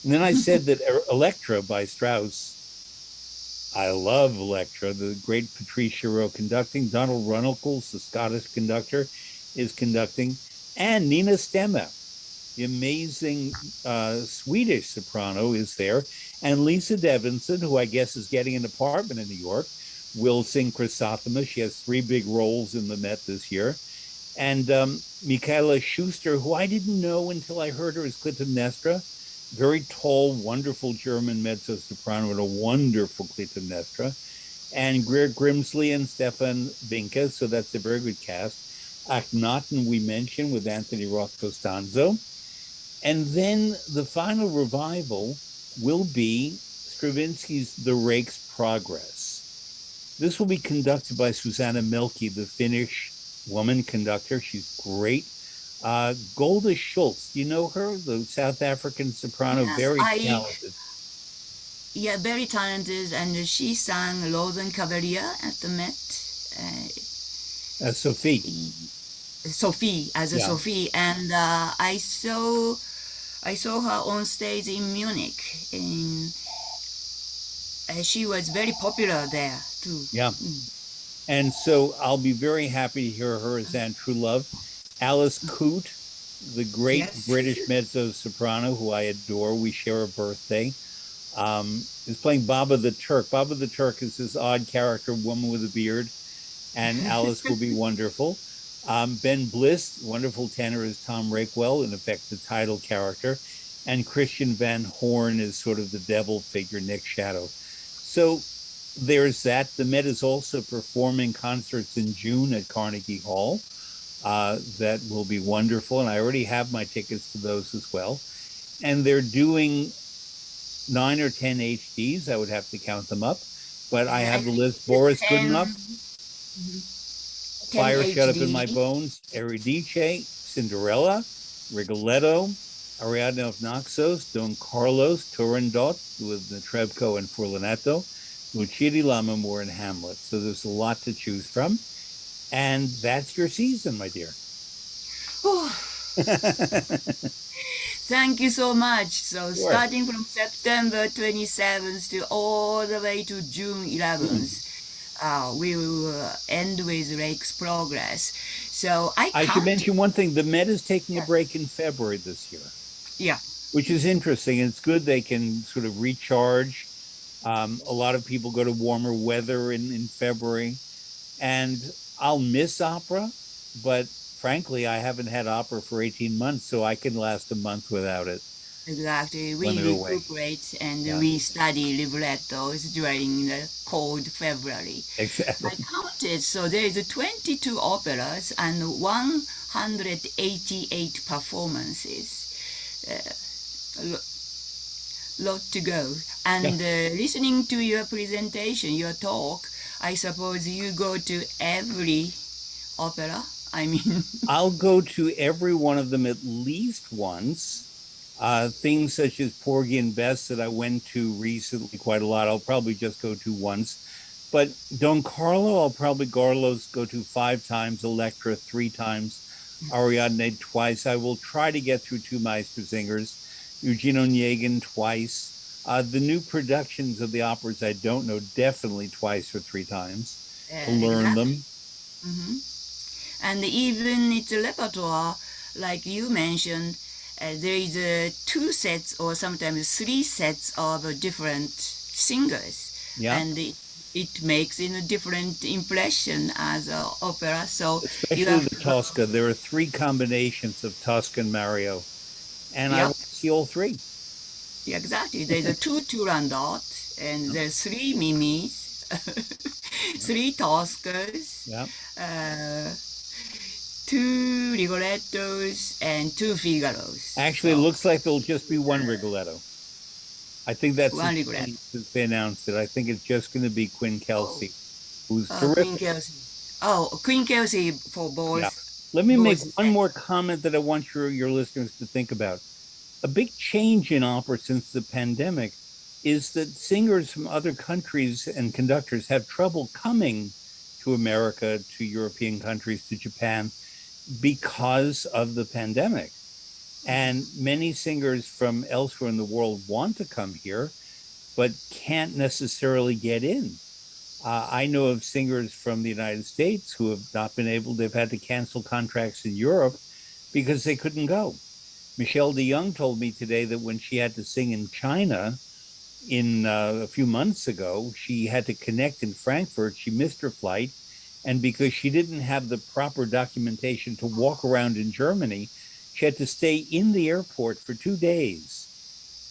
And then I said that Elektra by Strauss, I love Elektra, the great Patricia Rowe conducting. Donald Runnels, the Scottish conductor, is conducting. And Nina Stemme, the amazing Swedish soprano, is there. And Lisa Devinson, who I guess is getting an apartment in New York, will sing Chrysothemis. She has 3 big roles in the Met this year. And Michaela Schuster, who I didn't know until I heard her as Clytemnestra, very tall, wonderful German mezzo-soprano and a wonderful Clytemnestra. And Greer Grimsley and Stefan Binka, so that's a very good cast. Akhenaten we mentioned with Anthony Roth Costanzo. And then the final revival will be Stravinsky's The Rake's Progress. This will be conducted by Susanna Melke, the Finnish woman conductor. She's great. Golda Schultz, you know her? The South African soprano, Yes, very talented. Yeah, very talented, and she sang Rosenkavalier at the Met. Sophie. Sophie, as a Yeah. Sophie, and I saw her on stage in Munich. She was very popular there too. Yeah. And so I'll be very happy to hear her as Anne Trulove. Alice Coote, the great Yes. British mezzo-soprano who I adore, we share a birthday, is playing Baba the Turk. Baba the Turk is this odd character, woman with a beard, and Alice will be wonderful. Ben Bliss, wonderful tenor, is Tom Rakewell, in effect the title character, and Christian Van Horn is sort of the devil figure, Nick Shadow. So there's that. The Met is also performing concerts in June at Carnegie Hall. That will be wonderful, and I already have my tickets to those as well. And they're doing 9 or 10 HDs. I would have to count them up, but I have the list. Boris Godunov, Fire Shut Up in My Bones, Eurydice, Cinderella, Rigoletto, Ariadne of Naxos, Don Carlos, Turandot with Netrebko and Furlanetto, Lucidi, Lammermoor, and Hamlet. So there's a lot to choose from. And that's your season, my dear. Thank you so much. So Sure. starting from September 27th to all the way to June 11th, we will end with Rake's Progress. So I should mention one thing. The Met is taking a break in February this year. Yeah. Which is interesting. It's good they can sort of recharge. A lot of people go to warmer weather in February. And I'll miss opera, but frankly, I haven't had opera for 18 months, so I can last a month without it. Exactly. We when they're away. recuperate and Yeah. we study librettos during the cold February. Exactly. I counted, so there is 22 operas and 188 performances. Lot to go. And listening to your presentation, your talk, I suppose you go to every opera. I mean, I'll go to every one of them at least once. Things such as Porgy and Bess that I went to recently quite a lot, I'll probably just go to once. But Don Carlo, I'll probably go to 5 times, Elektra 3 times, Ariadne twice. I will try to get through 2 Meistersingers, Eugene Onegin twice. The new productions of the operas I don't know, definitely twice or 3 times to learn them. And even its repertoire, like you mentioned, there is two sets or sometimes three sets of different singers, Yeah. and it makes in a different impression as an opera. So you Especially have the Tosca. There are three combinations of Tosca and Mario, and I Yeah. want to see all three. Yeah, exactly. There's a two Turandot, and there's three Mimis, three Toscas, Yeah. two Rigolettos, and two Figaros. Actually, it So, looks like there'll just be one Rigoletto. I think that's One as Rigoletto. soon as they announced it. I think it's just going to be Quinn Kelsey, who's Queen terrific. Kelsey. Oh, Queen Kelsey for both. Yeah. Let me make both one sets. more comment that I want your listeners to think about. A big change in opera since the pandemic is that singers from other countries and conductors have trouble coming to America, to European countries, to Japan because of the pandemic. And many singers from elsewhere in the world want to come here, but can't necessarily get in. I know of singers from the United States who have not been able, they've had to cancel contracts in Europe because they couldn't go. Michelle DeYoung told me today that when she had to sing in China a few months ago, she had to connect in Frankfurt. She missed her flight. And because she didn't have the proper documentation to walk around in Germany, she had to stay in the airport for 2 days,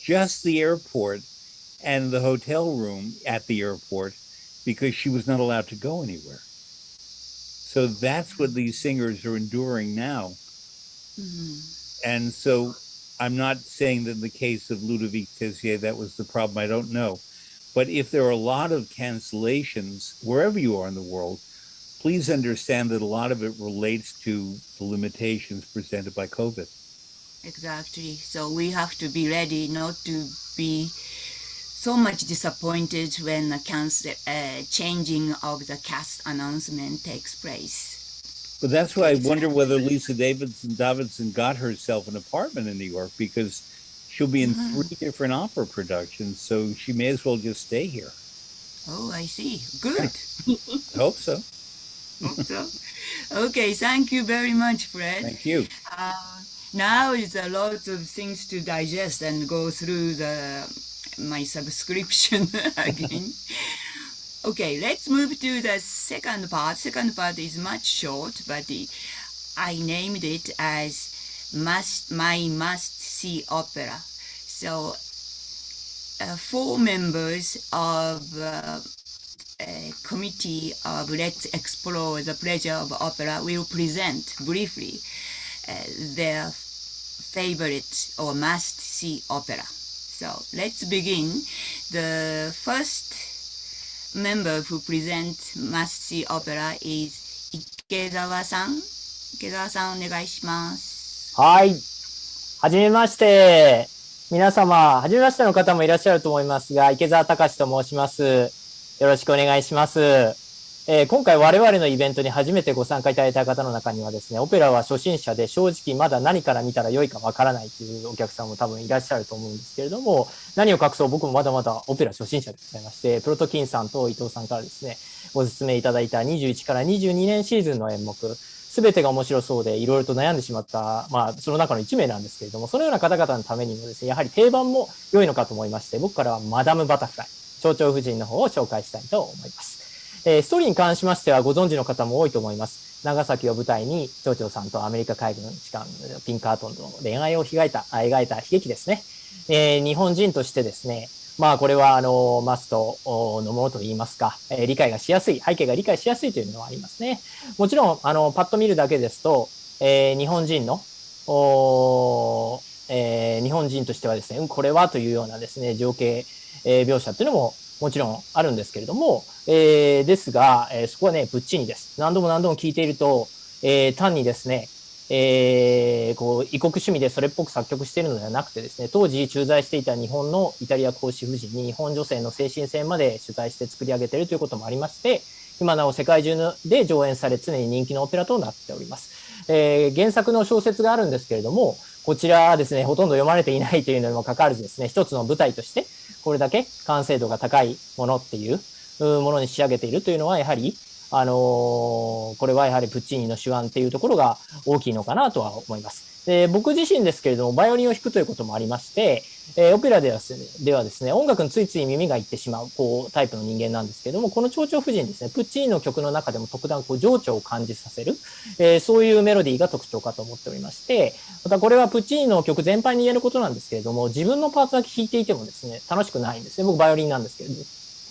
just the airport and the hotel room at the airport, because she was not allowed to go anywhere. So that's what these singers are enduring now. And so I'm not saying that in the case of Ludovic Tessier, that was the problem. I don't know. But if there are a lot of cancellations, wherever you are in the world, please understand that a lot of it relates to the limitations presented by COVID. Exactly. So we have to be ready not to be so much disappointed when the changing of the cast announcement takes place. But that's why I wonder whether Lisa Davidson got herself an apartment in New York, because she'll be in 3 different opera productions, so she may as well just stay here. Oh, I see. Good. Hope so. Hope so. Okay, thank you very much, Fred. Thank you. Now is a lot of things to digest and go through my subscription again. Okay, let's move to the second part. Second part is much short, but I named it as my must-see opera. So 4 members of a committee of Let's Explore the Pleasure of Opera will present briefly their favorite or must-see opera. So let's begin. The first member who presents must-see opera is 池澤さん。池澤さん、お願いします。はい。はじめまして。皆様、はじめましての方もいらっしゃると思いますが、池澤隆と申します。よろしくお願いします。今回我々のイベントに初めてご参加いただいた方の中にはですね、オペラは初心者で正直まだ何から見たら良いかわからないというお客さんも多分いらっしゃると思うんですけれども、何を隠そう僕もまだまだオペラ初心者でございまして、プロトキンさんと伊藤さんからですね、ご説明いただいた21から22年シーズンの演目、すべてが面白そうでいろいろと悩んでしまった、その中の1名なんですけれども、そのような方々のためにもですね、やはり定番も良いのかと思いまして、僕からはマダムバタフライ、蝶々夫人の方を紹介したいと思います。ストーリーに関しましてはご存知の方も多いと思います。長崎を舞台に蝶々さんとアメリカ海軍士官ピンカートンの恋愛を描いた悲劇ですね。日本人としてですね、これはマストのものといいますか、理解がしやすい、背景が理解しやすいというのはありますね。もちろんパッと見るだけですと、日本人としてはですね、これはというようなですね、情景、描写というのももちろんあるんですけれども、ですが、そこはね、ぶっちにです。何度も聞いていると、単にですね、異国趣味でそれっぽく作曲しているのではなくてですね、当時駐在していた日本のイタリア公使夫人に日本女性の精神性まで取材して作り上げているということもありまして、今なお世界中で上演され常に人気のオペラとなっております。原作の小説があるんですけれども、こちらですね、ほとんど読まれていないというのにもかかわらずですね、一つの舞台としてこれだけ完成度が高いものっていうものに仕上げているというのはやはりこれはやはりプッチーニの手腕っていうところが大きいのかなとは思います。で、僕自身ですけれども、バイオリンを弾くということもありまして、オペラではですね、音楽についつい耳がいってしまう、タイプの人間なんですけれども、この蝶々夫人ですね、プッチーニの曲の中でも特段、情緒を感じさせる、そういうメロディーが特徴かと思っておりまして、またこれはプッチーニの曲全般に言えることなんですけれども、自分のパーツだけ弾いていてもですね、楽しくないんですね。僕、バイオリンなんですけれども。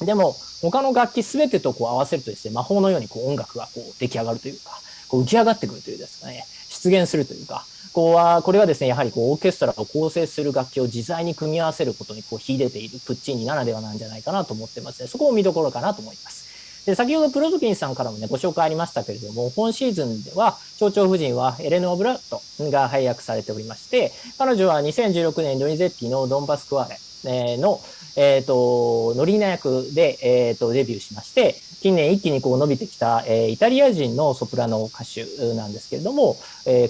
でも、他の楽器すべてと合わせるとですね、魔法のように音楽が出来上がるというか、浮き上がってくるというですね、出現するというか、これはですね、やはりオーケストラを構成する楽器を自在に組み合わせることに秀でているプッチーニならではなんじゃないかなと思ってますね。そこも見どころかなと思います。で、先ほどプロトキンさんからもね、ご紹介ありましたけれども、本シーズンでは、蝶々夫人はエレノ・オブラットが配役されておりまして、彼女は2016年ドニゼッティのドンバスクワーレの、ノリーナ役で、デビューしまして、近年一気に伸びてきた、イタリア人のソプラノ歌手なんですけれども、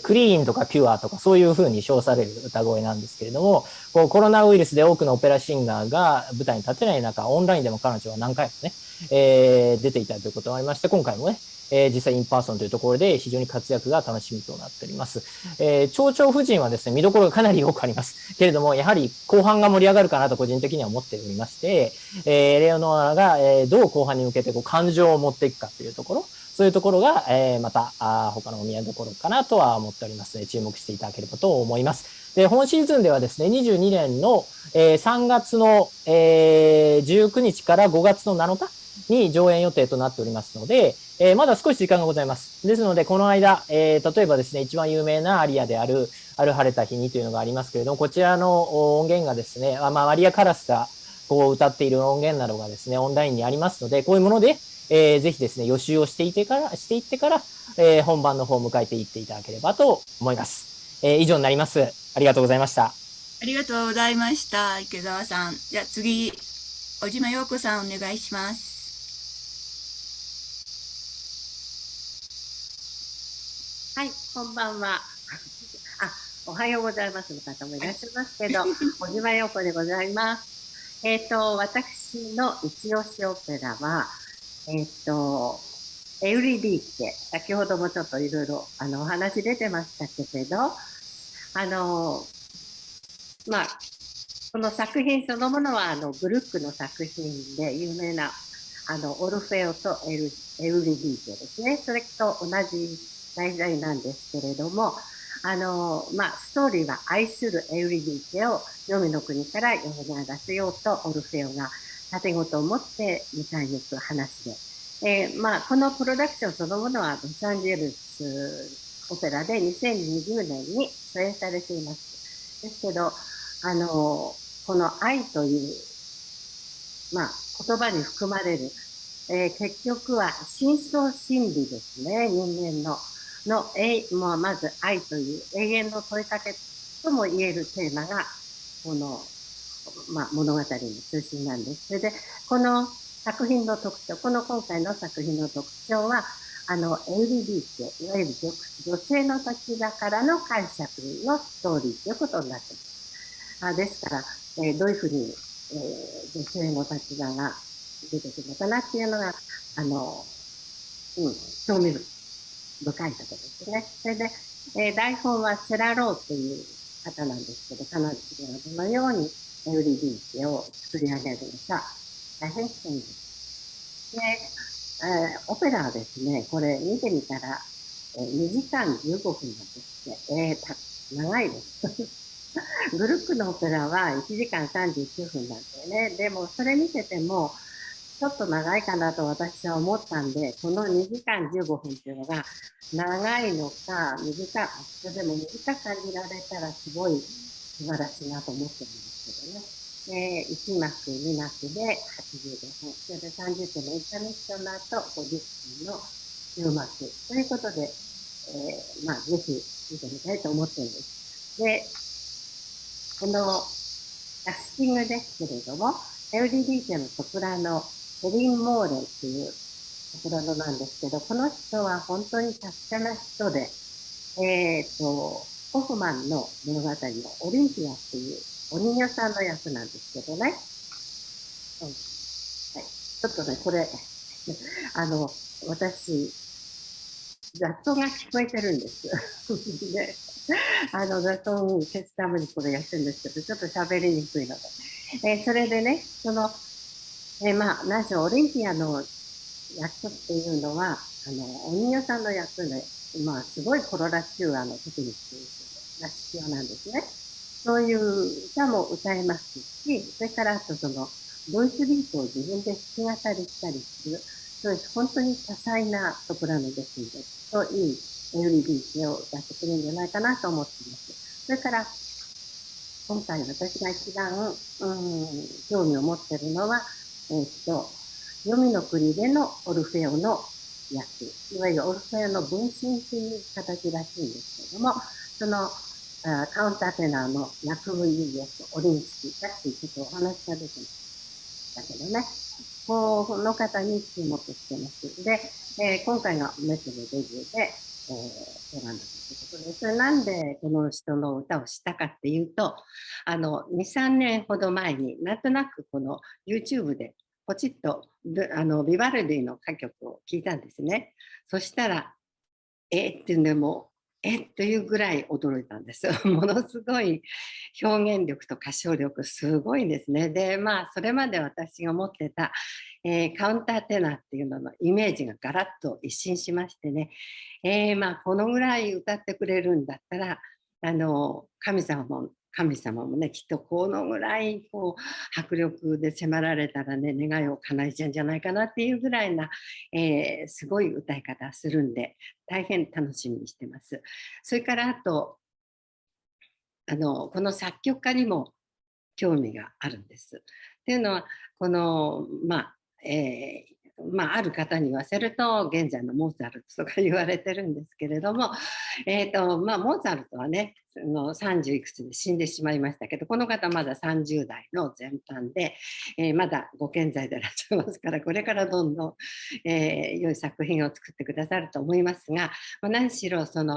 クリーンとかピュアとかそういうふうに称される歌声なんですけれども、コロナウイルスで多くのオペラシンガーが舞台に立てない中、オンラインでも彼女は何回もね、出ていたということがありまして、今回もね、実際インパーソンというところで非常に活躍が楽しみとなっております。蝶々夫人はですね、見どころがかなり多くあります。けれども、やはり後半が盛り上がるかなと個人的には思っておりまして、レオノアが、どう後半に向けて感情を持っていくかというところ、そういうところが、また他のお見合いどころかなとは思っておりますので、注目していただければと思います。で、本シーズンではですね、22年の、3月の、19日から5月の7日に上演予定となっておりますので、まだ少し時間がございます。ですので、この間、例えばですね、一番有名なアリアである、晴れた日にというのがありますけれども、こちらの音源がですね、マリア・カラスが歌っている音源などがですね、オンラインにありますので、こういうもので、ぜひですね、予習をしていってから、本番の方を迎えていっていただければと思います。以上になります。ありがとうございました。ありがとうございました、池澤さん。じゃあ次、尾島陽子さんお願いします。はい、こんばんは。おはようございますの方もいらっしゃいますけど、尾島陽子でございます。私の一押しオペラは、エウリディーチェ、先ほどもちょっといろいろお話出てましたけれど、この作品そのものはグルックの作品で有名なオルフェオとエウリディーチェですね。それと同じ題材なんですけれども、ストーリーは愛するエウリディーチェを黄泉の国から蘇らせようとオルフェオが盾事を持って迎えに行く話で、このプロダクションそのものはロサンゼルスオペラで2020年に初演されています。ですけど、この愛という、言葉に含まれる、結局は深層心理ですね、人間の。まず愛という永遠の問いかけとも言えるテーマがこの、物語の中心なんです。それでこの作品の特徴、今回の作品の特徴はエウリディーチェ、いわゆる女性の立場からの解釈のストーリーということになっています。ですから、どういうふうに、女性の立場が出てくるのかなっていうのが興味深いところですね。それで、台本はセラローという方なんですけど、彼女がどのようにエウリディーチェを作り上げるのか、大変興味です。で、オペラはですね、これ見てみたら、2時間15分なんですね。長いです。グルックのオペラは1時間39分なんだよね。でも、それ見てても、ちょっと長いかなと私は思ったんで、この2時間15分っていうのが長いのかそれでも短く感じられたらすごい素晴らしいなと思ってるんですけどね。1幕、2幕で85分、それで30分のインターネットの後50分の9幕ということで、ぜひ見てみたいと思ってるんです。で、このキャスティングですけれども、エウリディーチェのソプラノ、ヘリン・モーレンというソプラノなんですけど、この人は本当に達者な人で、ホフマンの物語のオリンピアっていうお人形さんの役なんですけどね。ちょっとね、これ、私、雑音が聞こえてるんです。でそう消すためにこれやってるんですけど、ちょっと喋りにくいので。それでね、何しろオリンピアの役っていうのは、お人形さんの役で、すごいコロラチュアのテクニックが必要なんですね。そういう歌も歌えますし、それからあとドイツビートを自分で弾き語りしたりする、そういう本当に多彩なソプラノですので、といいエウリディーセをやってくれるんじゃないかなと思っています。それから今回私が一番、興味を持っているのは、黄泉の国でのオルフェオの役、いわゆるオルフェオの分身という形らしいんですけれども、カウンターテナーのヤクブ・ユリエス・オリンスキーだっていうちょっとお話が出てましたけどね、この方に注目してます。で、今回のメットのデビューで、選んだということで、それなんでこの人の歌をしたかっていうと、2、3年ほど前になんとなくこの YouTube でポチッとビバルディの歌曲を聴いたんですね。そしたら、っていうのも、というぐらい驚いたんです。ものすごい表現力と歌唱力、すごいですね。で、それまで私が持ってた、カウンターテナーっていうののイメージがガラッと一新しましてね、このぐらい歌ってくれるんだったら、神様もね、きっとこのぐらい迫力で迫られたらね、願いを叶えちゃうんじゃないかなっていうぐらいな、すごい歌い方するんで、大変楽しみにしてます。それからあと、この作曲家にも興味があるんです。っていうのは、ある方に言わせると、現在のモーツァルトとか言われてるんですけれども、モーツァルトはね、30いくつで死んでしまいましたけど、この方まだ30代の前半で、まだご健在でいらっしゃいますから、これからどんどん、良い作品を作ってくださると思いますが、何しろハー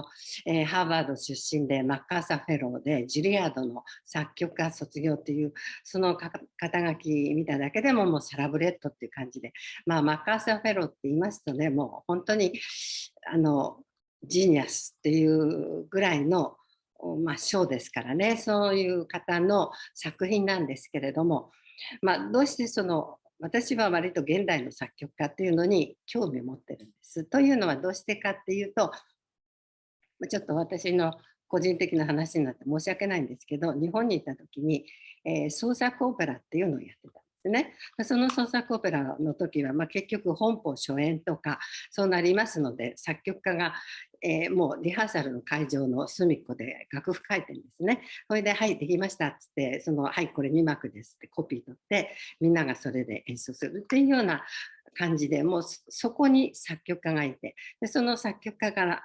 バード出身でマッカーサーフェローでジュリアードの作曲家卒業というその肩書き見ただけでももうサラブレッドっていう感じで、マッカーサーフェローって言いますとね、もう本当にジーニアスっていうぐらいの賞ですからね、そういう方の作品なんですけれども、どうして私は割と現代の作曲家っていうのに興味を持ってるんです。というのはどうしてかっていうと、ちょっと私の個人的な話になって申し訳ないんですけど、日本にいた時に、創作オペラっていうのをやってたんですね。その創作オペラの時は、結局本邦初演とかそうなりますので、作曲家が、もうリハーサルの会場の隅っこで楽譜書いてるんですね。それで、はい、できましたっつって、はい、これ2幕ですってコピー取って、みんながそれで演奏するっていうような感じで、もうそこに作曲家がいて、でその作曲家から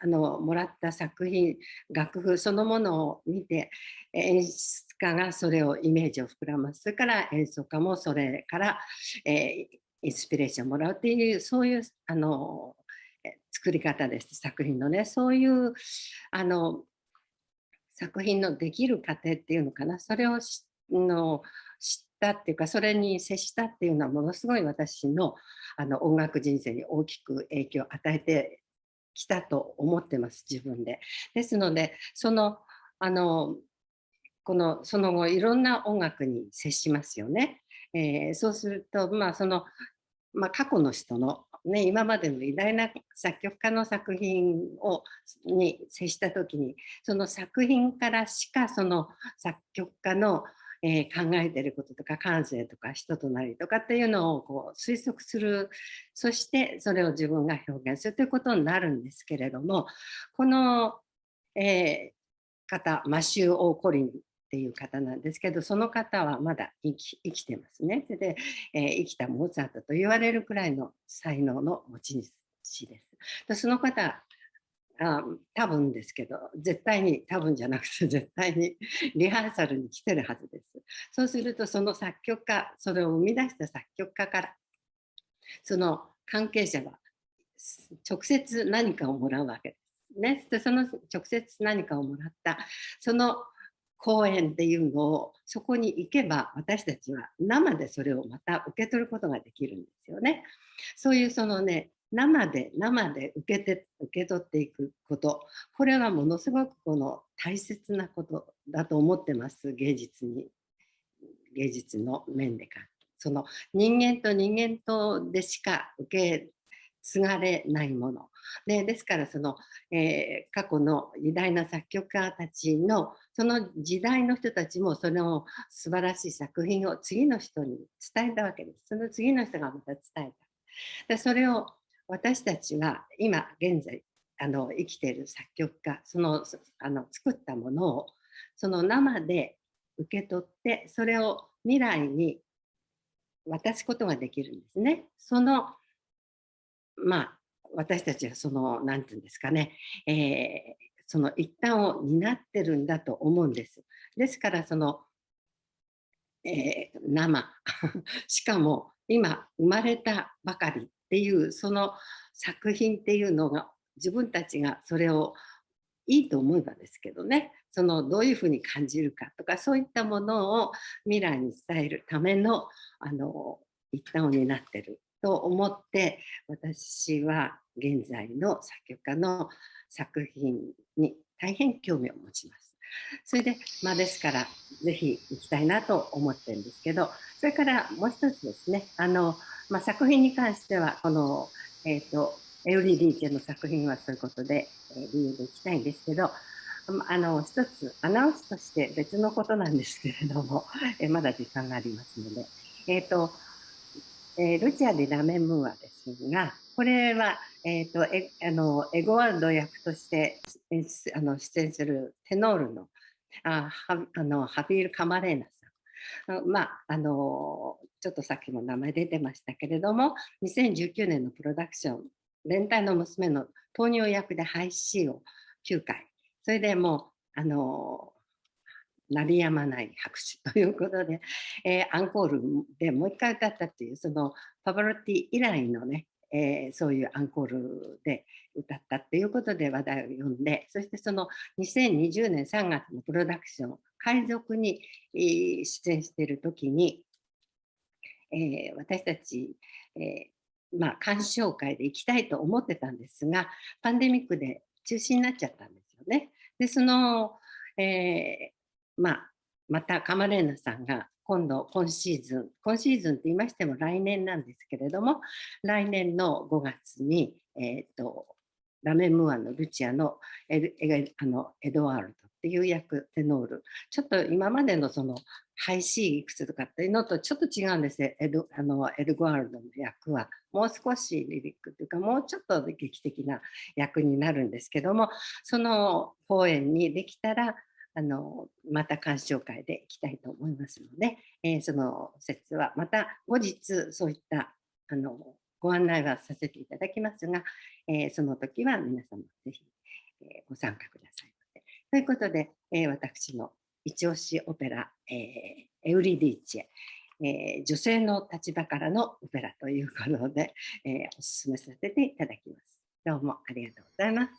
もらった作品、楽譜そのものを見て、演出家がそれをイメージを膨らます。それから演奏家もそれから、インスピレーションをもらうっていう、そういう作り方です、作品のね。そういう作品のできる過程っていうのかな、それを知ったっていうか、それに接したっていうのはものすごい私の音楽人生に大きく影響を与えてきたと思ってます、自分で。ですので、その後いろんな音楽に接しますよね。そうすると、過去の人の、ね、今までの偉大な作曲家の作品に接した時に、その作品からしかその作曲家の、考えていることとか感性とか人となりとかっていうのを推測する、そしてそれを自分が表現するということになるんですけれども、この、方、マシュー・オー・コリンっていう方なんですけど、その方はまだ生きてますね。で、生きたモーツァルトと言われるくらいの才能の持ち主です。でその方、多分ですけど、絶対に、多分じゃなくて絶対にリハーサルに来てるはずです。そうすると、その作曲家、それを生み出した作曲家から、その関係者が直接何かをもらうわけですね。でその直接何かをもらった、その公演っていうのをそこに行けば私たちは生でそれをまた受け取ることができるんですよね。そういう生で受け取っていくこと、これはものすごく大切なことだと思ってます。芸術の面でか。その人間と人間とでしか受け継がれないもの。ですから過去の偉大な作曲家たちのその時代の人たちもその素晴らしい作品を次の人に伝えたわけです。その次の人がまた伝えた。でそれを私たちは今現在生きている作曲家、作ったものをその生で受け取ってそれを未来に渡すことができるんですね。私たちはなんていうんですかね、その一端を担ってるんだと思うんです。ですから生しかも今生まれたばかりっていうその作品っていうのが自分たちがそれをいいと思えばですけどね、どういうふうに感じるかとかそういったものを未来に伝えるための一端を担ってると思って私は現在の作曲家の作品に大変興味を持ちます。それでですからぜひ行きたいなと思ってるんですけど、それからもう一つですね、作品に関してはエウリディーチェの作品はそういうことで理由で行きたいんですけど、一つアナウンスとして別のことなんですけれども、まだ時間がありますので、ルチア・ディ・ラメムーアですが、これは、エゴワルド役として出演するテノールのハビール・カマレーナさん。ちょっとさっきも名前出てましたけれども、2019年のプロダクション、連隊の娘の糖尿役でハイ C を9回、それでもう鳴りやまない拍手ということで、アンコールでもう一回歌ったっていうパバロッティ以来のね、そういうアンコールで歌ったっていうことで話題を呼んで、そして2020年3月のプロダクション海賊に出演している時に、私たち、鑑賞会で行きたいと思ってたんですが、パンデミックで中止になっちゃったんですよね。でまたカマレーナさんが今シーズンって言いましても来年なんですけれども、来年の5月に、ラメムーアのルチアのエドワールドっていう役、テノール、ちょっと今までのハイ C いくつとかっていうのとちょっと違うんですよ。エドワールドの役はもう少しリリックというかもうちょっと劇的な役になるんですけども、その公演にできたらまた鑑賞会で行きたいと思いますので、その説はまた後日そういったご案内はさせていただきますが、その時は皆様ぜひ、ご参加くださいませ。ということで、私の一押しオペラ、エウリディーチェ、女性の立場からのオペラということで、お勧めさせていただきます。どうもありがとうございます。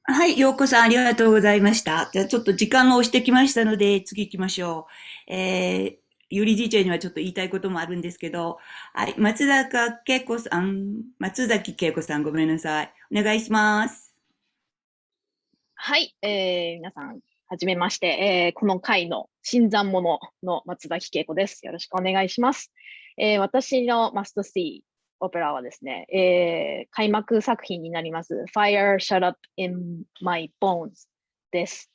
はい、ようこさんありがとうございました。じゃあちょっと時間が押してきましたので、次行きましょう。ユリ DJ にはちょっと言いたいこともあるんですけど、はい、松崎景子さんごめんなさい。お願いします。はい、皆さん、はじめまして、この回の新参者の松崎景子です。よろしくお願いします。私のマストシーオペラはですね、開幕作品になります Fire Shut Up in My Bones です。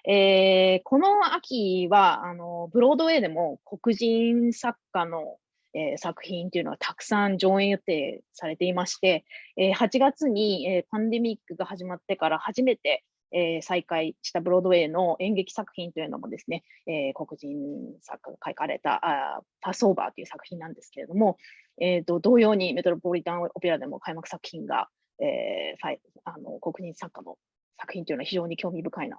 この秋はブロードウェイでも黒人作家の、作品というのはたくさん上演予定されていまして、8月に、パンデミックが始まってから初めて再開したブロードウェイの演劇作品というのもですね、黒人作家が書かれたパスオーバーという作品なんですけれども、同様にメトロポリタンオペラでも開幕作品が、黒人作家の作品というのは非常に興味深いな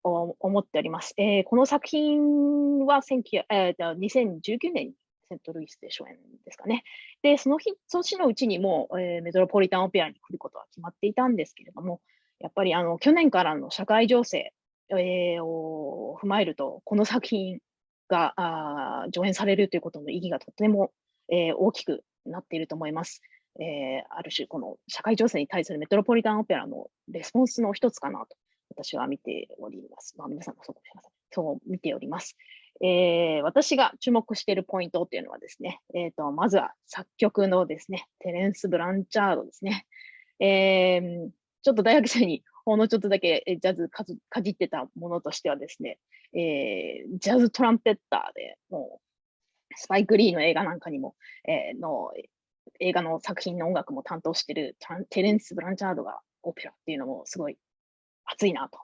と思っております。この作品は2019年にセントルイスで初演ですかね。で、その年のうちにも、メトロポリタンオペラに来ることは決まっていたんですけれども、やっぱり去年からの社会情勢、を踏まえると、この作品が上演されるということの意義がとても、大きくなっていると思います。ある種この社会情勢に対するメトロポリタンオペラのレスポンスの一つかなと私は見ております。まあ、皆さんもそうかもしれません。そう見ております。私が注目しているポイントっていうのはですね、まずは作曲のですね、テレンス・ブランチャードですね。ちょっと大学生にほんのちょっとだけジャズかじってたものとしてはですね、ジャズトランペッターで、もう、スパイク・リーの映画なんかにも、映画の作品の音楽も担当しているテレンス・ブランチャードがオペラっていうのもすごい熱いなと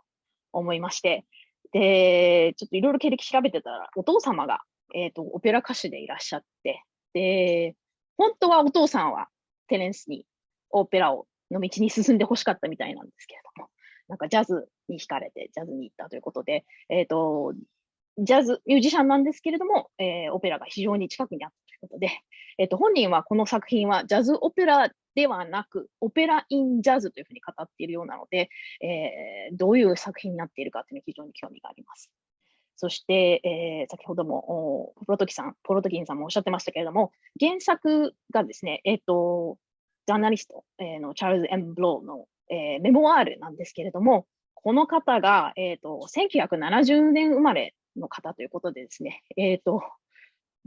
思いまして、で、ちょっといろいろ経歴調べてたら、お父様が、オペラ歌手でいらっしゃって、で、本当はお父さんはテレンスにオペラの道に進んでほしかったみたいなんですけれども、なんかジャズに惹かれてジャズに行ったということで、ジャズミュージシャンなんですけれども、オペラが非常に近くにあったということで、本人はこの作品はジャズオペラではなく、オペラ・イン・ジャズというふうに語っているようなので、どういう作品になっているかというのに非常に興味があります。そして、先ほどもプロトキンさんもおっしゃってましたけれども、原作がですね、ジャーナリストのチャールズ・エン・ブローの、メモワールなんですけれども、この方が、1970年生まれの方ということでですね、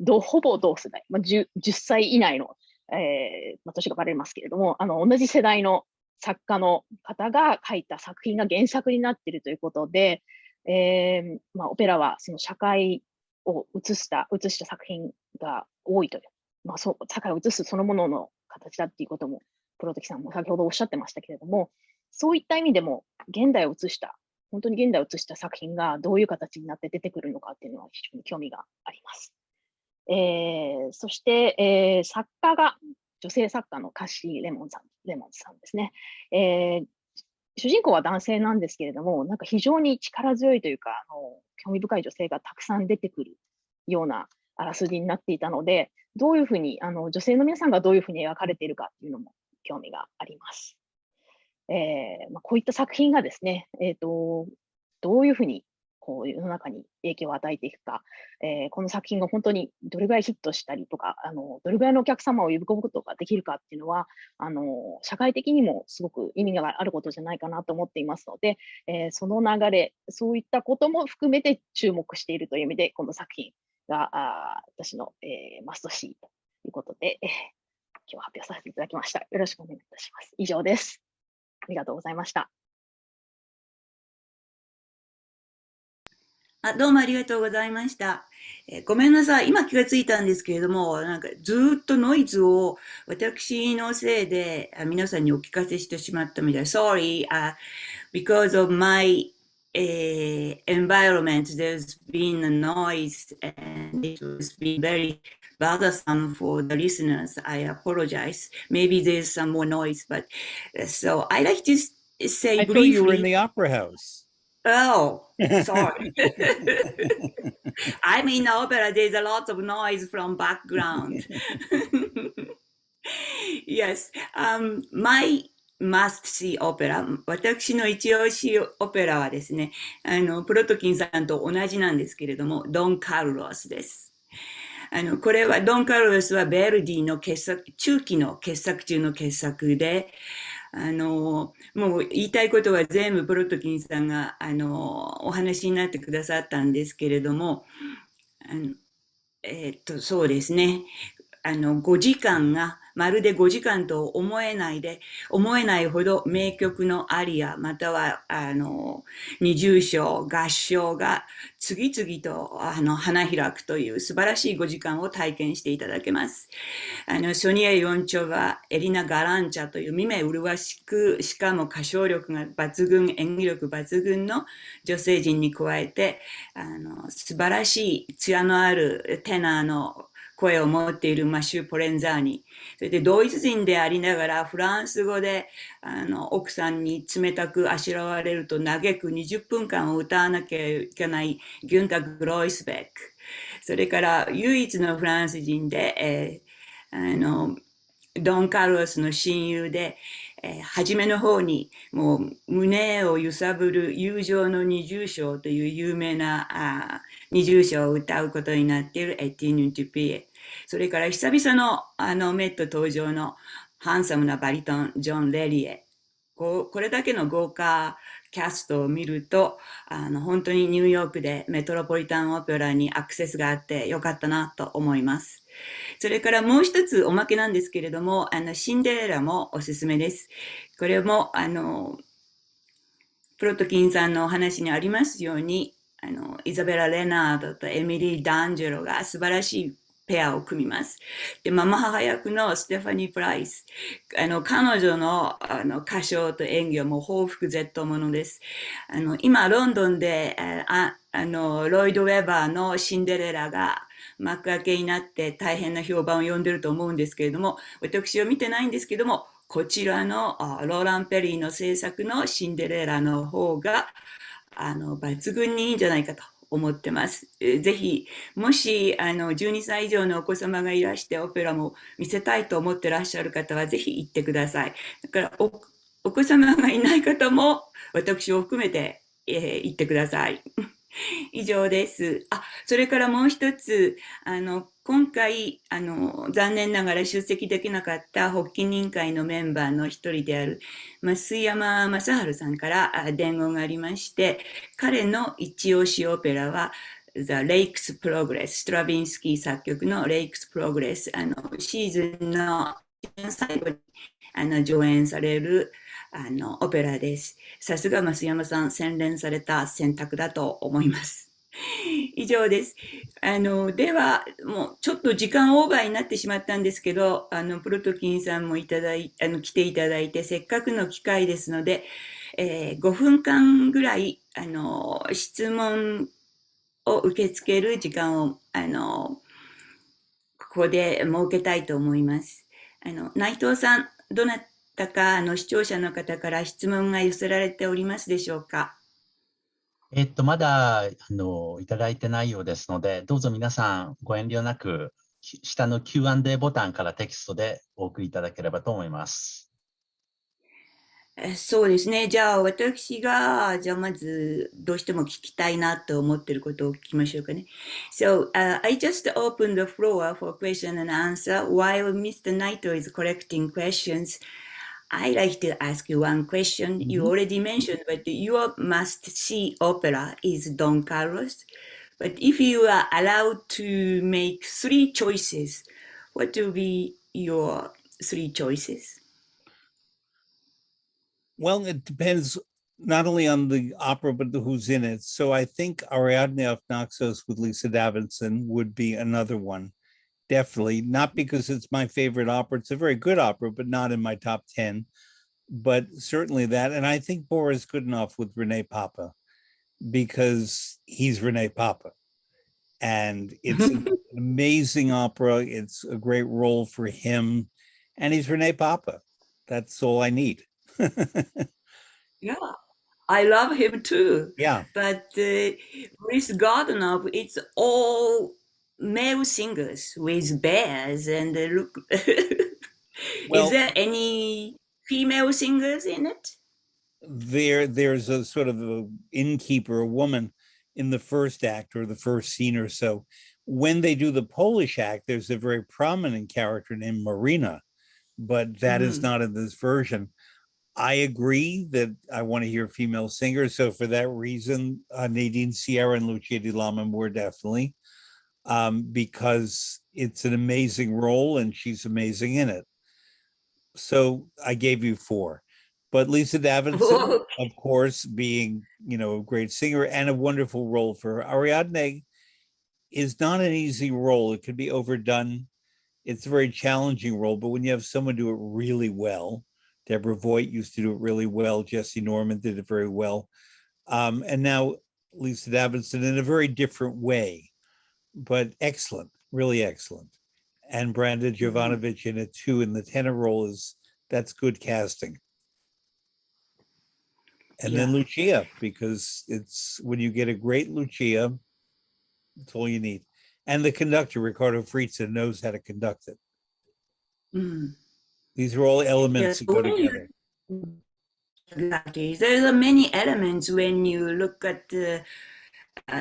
ほぼ同世代、10歳以内の、年がバレますけれども、同じ世代の作家の方が書いた作品が原作になっているということで、オペラはその社会を映した作品が多いという、社会を映すそのものの形だっていうことも、プロトキさんも先ほどおっしゃってましたけれども、そういった意味でも、本当に現代を映した作品がどういう形になって出てくるのかっていうのは非常に興味があります。そして、作家が女性作家のカッシー・レモンズさんですね。主人公は男性なんですけれども、なんか非常に力強いというか、興味深い女性がたくさん出てくるようなあらすじになっていたので、どういうふうに、女性の皆さんがどういうふうに描かれているかっていうのも興味があります。こういった作品がですね、どういうふうにこう世の中に影響を与えていくか、この作品が本当にどれぐらいヒットしたりとか、どれぐらいのお客様を呼び込むことができるかっていうのは、社会的にもすごく意味があることじゃないかなと思っていますので、その流れ、そういったことも含めて注目しているという意味で、この作品が私の、マストシーということで、今日発表させていただきました。よろしくお願いいたします。以上です。ありがとうございました。どうもありがとうございました。ごめんなさい。今気がついたんですけれども、なんかずーっとノイズを私のせいで皆さんにお聞かせしてしまったみたい。Sorry, because of my environment, there's been a noise and it has been very bothersome for the listeners. I apologize. Maybe there's some more noise, but so I like to say I briefly. thought you were in the opera house. Oh, sorry. I'm in opera. There's a lot of noise from background. Yes, my must-see opera. 私の一押しオペラはですね、プロトキンさんと同じなんですけれども、ドン・カルロスです。これは、ドン・カルロスはベルディの中期の傑作中の傑作で、もう言いたいことは全部プロトキンさんが、お話になってくださったんですけれども、そうですね。5時間がまるで5時間と思えないほど名曲のアリア、または、二重唱、合唱が次々と、花開くという素晴らしい5時間を体験していただけます。ソニア・ヨンチョバ、エリナ・ガランチャという耳麗しく、しかも歌唱力が抜群、演技力抜群の女性陣に加えて、素晴らしい艶のあるテナーの声を持っているマシュー・ポレンザーニ。それでドイツ人でありながらフランス語で奥さんに冷たくあしらわれると嘆く20分間を歌わなきゃいけないギュンタ・グロイスベック。それから唯一のフランス人で、ドン・カルロスの親友で、初めの方にもう胸を揺さぶる友情の二重唱という有名な二重唱を歌うことになっているエティヌ・デュピエ。それから久々のメット登場のハンサムなバリトン、ジョン・レリエ。これだけの豪華キャストを見ると、本当にニューヨークでメトロポリタンオペラにアクセスがあってよかったなと思います。それからもう一つおまけなんですけれども、シンデレラもおすすめです。これも、プロトキンさんのお話にありますように、イザベラ・レナードとエミリー・ダンジェロが素晴らしいペアを組みます。で、ママ母役のステファニー・プライス。彼女の、歌唱と演技はもう報復絶倒ものです。今、ロンドンで、ロイド・ウェバーのシンデレラが幕開けになって大変な評判を呼んでると思うんですけれども、私は見てないんですけども、こちらのローラン・ペリーの制作のシンデレラの方が、抜群にいいんじゃないかと思ってます。ぜひ、もし、12歳以上のお子様がいらしてオペラも見せたいと思ってらっしゃる方は、ぜひ行ってください。だからお子様がいない方も、私を含めて、行ってください。以上です。それからもう一つ、今回、残念ながら出席できなかった発起人会のメンバーの一人である、増山正晴さんから伝言がありまして、彼の一押しオペラは、The Lakes Progress、ストラヴィンスキー作曲の Lakes Progress、シーズンの最後に上演されるオペラです。さすが増山さん、洗練された選択だと思います。以上です。では、もうちょっと時間オーバーになってしまったんですけど、プロトキンさんも来ていただいて、せっかくの機会ですので、5分間ぐらい、質問を受け付ける時間を、ここで設けたいと思います。内藤さん、どなたか視聴者の方から質問が寄せられておりますでしょうか。まだいただいてないようですので、どうぞ皆さんご遠慮なく下の Q&A ボタンからテキストでお送りいただければと思います。そうですね。じゃあ私がまずどうしても聞きたいなと思っていることを聞きましょうかね。So, I just opened the floor for question and answer while Mr. Naito is collecting questions.I'd like to ask you one question. You already mentioned, but your must-see opera is Don Carlos. But if you are allowed to make 3 choices, what will be your 3 choices? Well, it depends not only on the opera, but who's in it. So I think Ariadne of Naxos with Lisa Davidson would be another one. Definitely, not because it's my favorite opera. It's a very good opera, but not in my top 10. But certainly that. And I think Boris Godunov with Rene Papa, because he's Rene Papa. And it's an amazing opera. It's a great role for him. And he's Rene Papa. That's all I need. Yeah, I love him too. Yeah. But with Godunov, it's all male singers with bears and look. Well, is there any female singers in it? There's a sort of a innkeeper, a woman in the first act or the first scene or so. When they do the Polish act, there's a very prominent character named Marina, but that is not in this version. I agree that I want to hear female singers. So for that reason, Nadine Sierra and Lucia di Lammermoor definitely, because it's an amazing role and she's amazing in it. So I gave you 4. But Lisa Davidson, of course, being, a great singer and a wonderful role for her. Ariadne is not an easy role. It could be overdone. It's a very challenging role, but when you have someone do it really well, Deborah Voigt used to do it really well. Jesse Norman did it very well. And now Lisa Davidson in a very different way, but excellent, really excellent. And Brenda Jovanovic in it too, in the tenor role that's good casting. And then Lucia, because it's when you get a great Lucia, that's all you need. And the conductor, Ricardo Fritza, knows how to conduct it. These are all elements that go together. Exactly. There are many elements when you look at the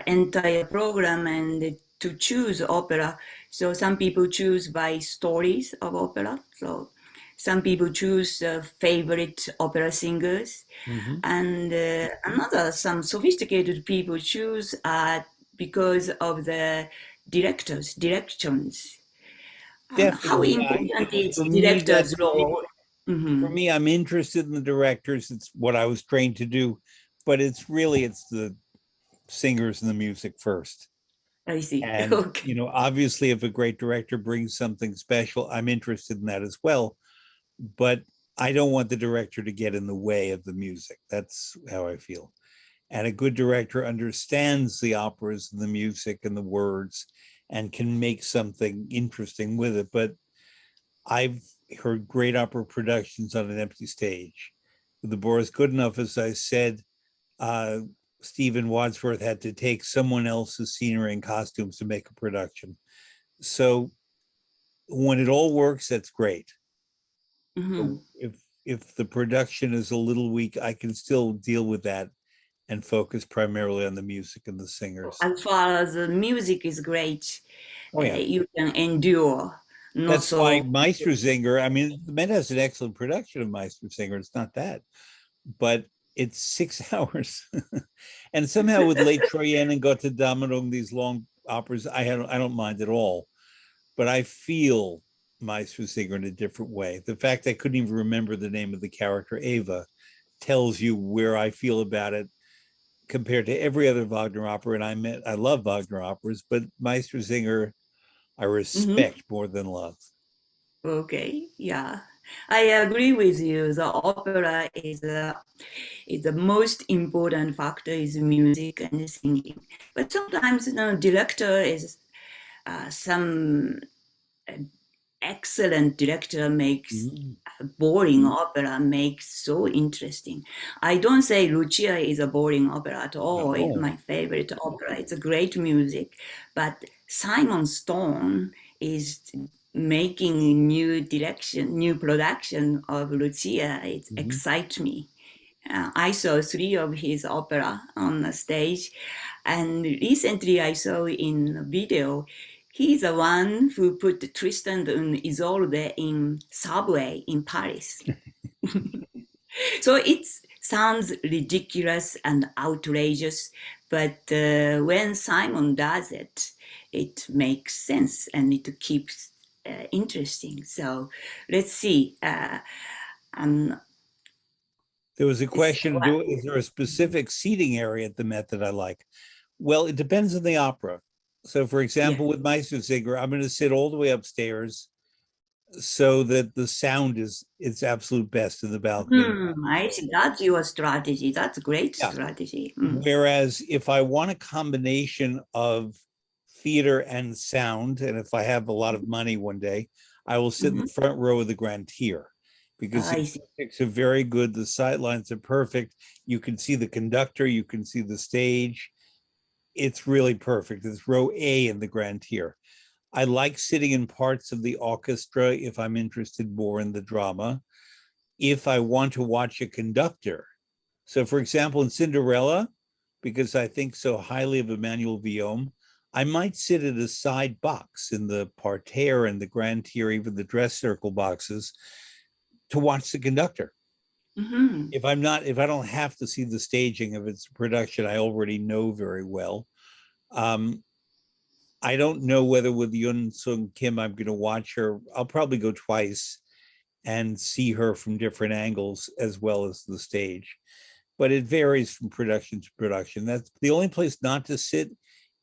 entire program and to choose opera. So some people choose by stories of opera. So some people choose favorite opera singers, and some sophisticated people choose because of the directions. How Definitely. important is For me, director's role? For me, I'm interested in the directors. It's what I was trained to do, but it's the singers and the music first. I see. And, Okay. obviously if a great director brings something special, I'm interested in that as well. But I don't want the director to get in the way of the music. That's how I feel. And a good director understands the operas and the music and the words and can make something interesting with it. But I've heard great opera productions on an empty stage. The Boris Goodenough, as I said, Stephen Wadsworth had to take someone else's scenery and costumes to make a production. So when it all works, that's great. So if the production is a little weak, I can still deal with that and focus primarily on the music and the singers. As far as the music is great, you can endure. That's why Meistersinger, the Met has an excellent production of Meistersinger. It's not that, but it's 6 hours. And somehow with Les Troyens and Götterdämmerung, these long operas, I don't mind at all. But I feel Meistersinger in a different way. The fact I couldn't even remember the name of the character, Eva, tells you where I feel about it compared to every other Wagner opera. And I love Wagner operas, but Meistersinger, I respect more than love. Okay, yeah. I agree with you. The opera is the most important factor is music and singing. But sometimes director is some excellent director makes boring opera makes so interesting. I don't say Lucia is a boring opera at all. It's my favorite opera. It's a great music. But Simon Stone is making new production of Lucia. It excites me. I saw 3 of his opera on the stage, and recently I saw in a video, he's the one who put Tristan and Isolde in subway in Paris. So it sounds ridiculous and outrageous, but when Simon does it, it makes sense and it keeps interesting. So let's see. There was a question, is there a specific seating area at the Met that I like? Well, it depends on the opera. So for example, with Meistersinger, I'm going to sit all the way upstairs so that the sound is its absolute best in the balcony. I see. That's your strategy. That's a great strategy. Whereas if I want a combination of theater and sound, and if I have a lot of money one day, I will sit in the front row of the Grand Tier, because the acoustics are very good. The sightlines are perfect. You can see the conductor. You can see the stage. It's really perfect. It's row A in the Grand Tier. I like sitting in parts of the orchestra if I'm interested more in the drama. If I want to watch a conductor. So for example, in Cinderella, because I think so highly of Emmanuel Villaume, I might sit at a side box in the parterre and the Grand Tier, even the dress circle boxes, to watch the conductor. If I don't have to see the staging of its production, I already know very well. I don't know whether with Yoon Sung Kim I'm going to watch her. I'll probably go twice and see her from different angles as well as the stage. But it varies from production to production. That's the only place not to sit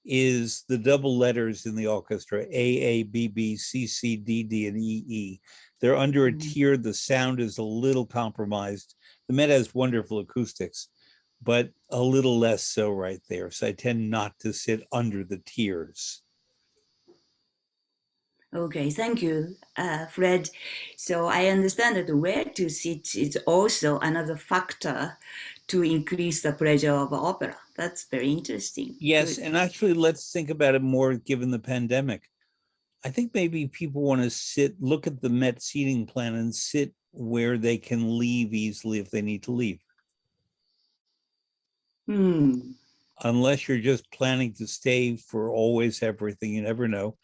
is the double letters in the orchestra, A, A, B, B, C, C, D, D, and E, E. They're under a tier. The sound is a little compromised. The Met has wonderful acoustics, but a little less so right there. So I tend not to sit under the tiers. Okay, thank you, Fred. So I understand that where to sit is also another factor to increase the pleasure of opera. That's very interesting. Yes, good. And actually, let's think about it more given the pandemic. I think maybe people want to look at the Met seating plan and sit where they can leave easily if they need to leave. Unless you're just planning to stay for always everything, you never know.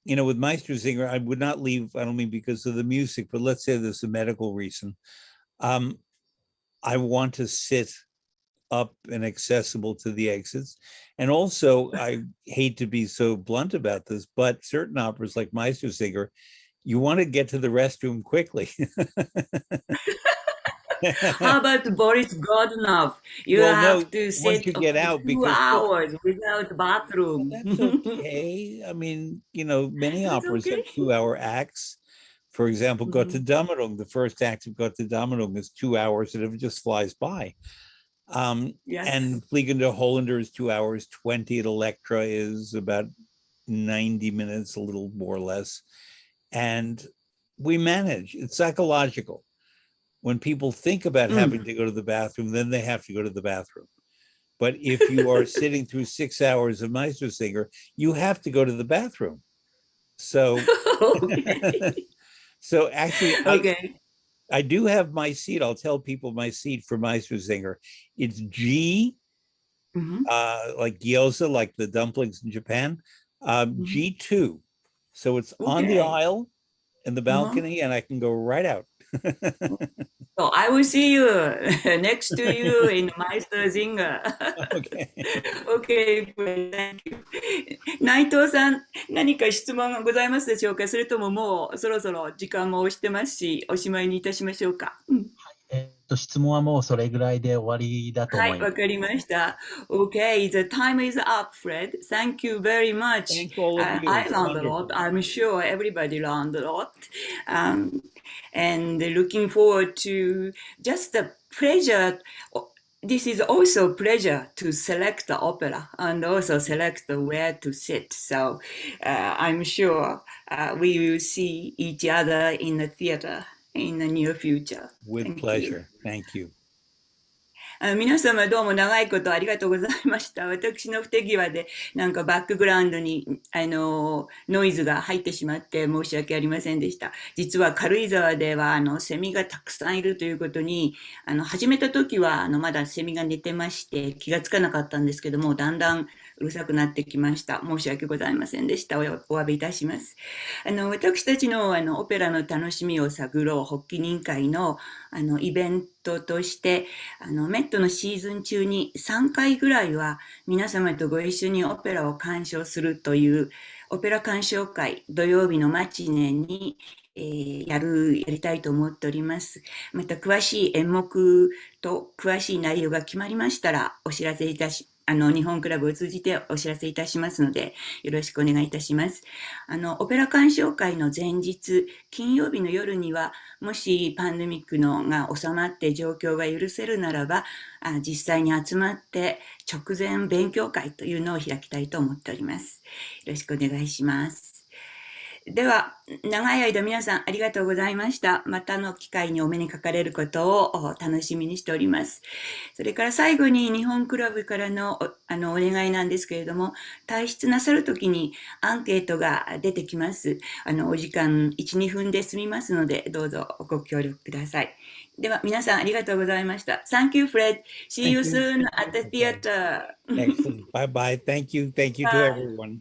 you know, with Meistersinger, I would not leave, I don't mean because of the music, but let's say there's a medical reason. I want to sit up and accessible to the exits. And also, I hate to be so blunt about this, but certain operas like Meistersinger, you want to get to the restroom quickly. How about Boris Godunov? You Well, have no, to once sit you get out, 2 because hours without bathroom. that's okay. I mean, you know, many That's operas okay. have 2-hour acts. For example, Götterdämmerung, the first act of Götterdämmerung is 2 hours and it just flies by. Yes. And Fliegende Holländer is 2 hours 20. At Electra is about 90 minutes, a little more or less. And we manage. It's psychological. When people think about having to go to the bathroom, then they have to go to the bathroom. But if you are sitting through 6 hours of Meistersinger, you have to go to the bathroom. So, Okay. so actually, Okay. I do have my seat. I'll tell people my seat for Meistersinger. It's G, like gyoza, like the dumplings in Japan, G2. So it's on the aisle in the balcony, and I can go right out. So I will see you next to you in Meistersinger. Okay. Okay, thank you. 内藤さん、何か質問がございますでしょうか？それとももうそろそろ時間も押してますし、おしまいにいたしましょうか。質問はもうそれぐらいで終わりだと思います。はい、わかりました。Okay, the time is up, Fred. Thank you very much. Thank all of you. I It's learned a wonderful. lot. I'm sure everybody learned a lot. And looking forward to just the pleasure. This is also a pleasure to select the opera and also select where to sit. So I'm sure we will see each other in the theater in the near future. With Thank pleasure. you. Thank you. 皆様どうも長いことありがとうございました。私の不手際でなんかバックグラウンドにノイズが入ってしまって申し訳ありませんでした。実は軽井沢ではセミがたくさんいるということに始めた時はまだセミが寝てまして気がつかなかったんですけどもだんだんうるさくなってきました。申し訳ございませんでした。お詫びいたします。私たちのオペラの楽しみを探ろう発起人会のイベントとしてメットのシーズン中に3回ぐらいは皆様とご一緒にオペラを鑑賞するというオペラ鑑賞会土曜日のマチネにやりたいと思っております。また詳しい演目と詳しい内容が決まりましたらお知らせいたし日本クラブを通じてお知らせいたしますので、よろしくお願いいたします。オペラ鑑賞会の前日、金曜日の夜には、もしパンデミックのが収まって状況が許せるならば、実際に集まって直前勉強会というのを開きたいと思っております。よろしくお願いします。では、長い間皆さんありがとうございました。またの機会にお目にかかれることを楽しみにしております。それから最後に日本クラブからのお願いなんですけれども、退出なさるときにアンケートが出てきます。お時間1、2分で済みますので、どうぞご協力ください。では、皆さんありがとうございました。Thank you, Fred. See you soon at the theater. Excellent. Bye-bye. Thank you. Thank you to everyone.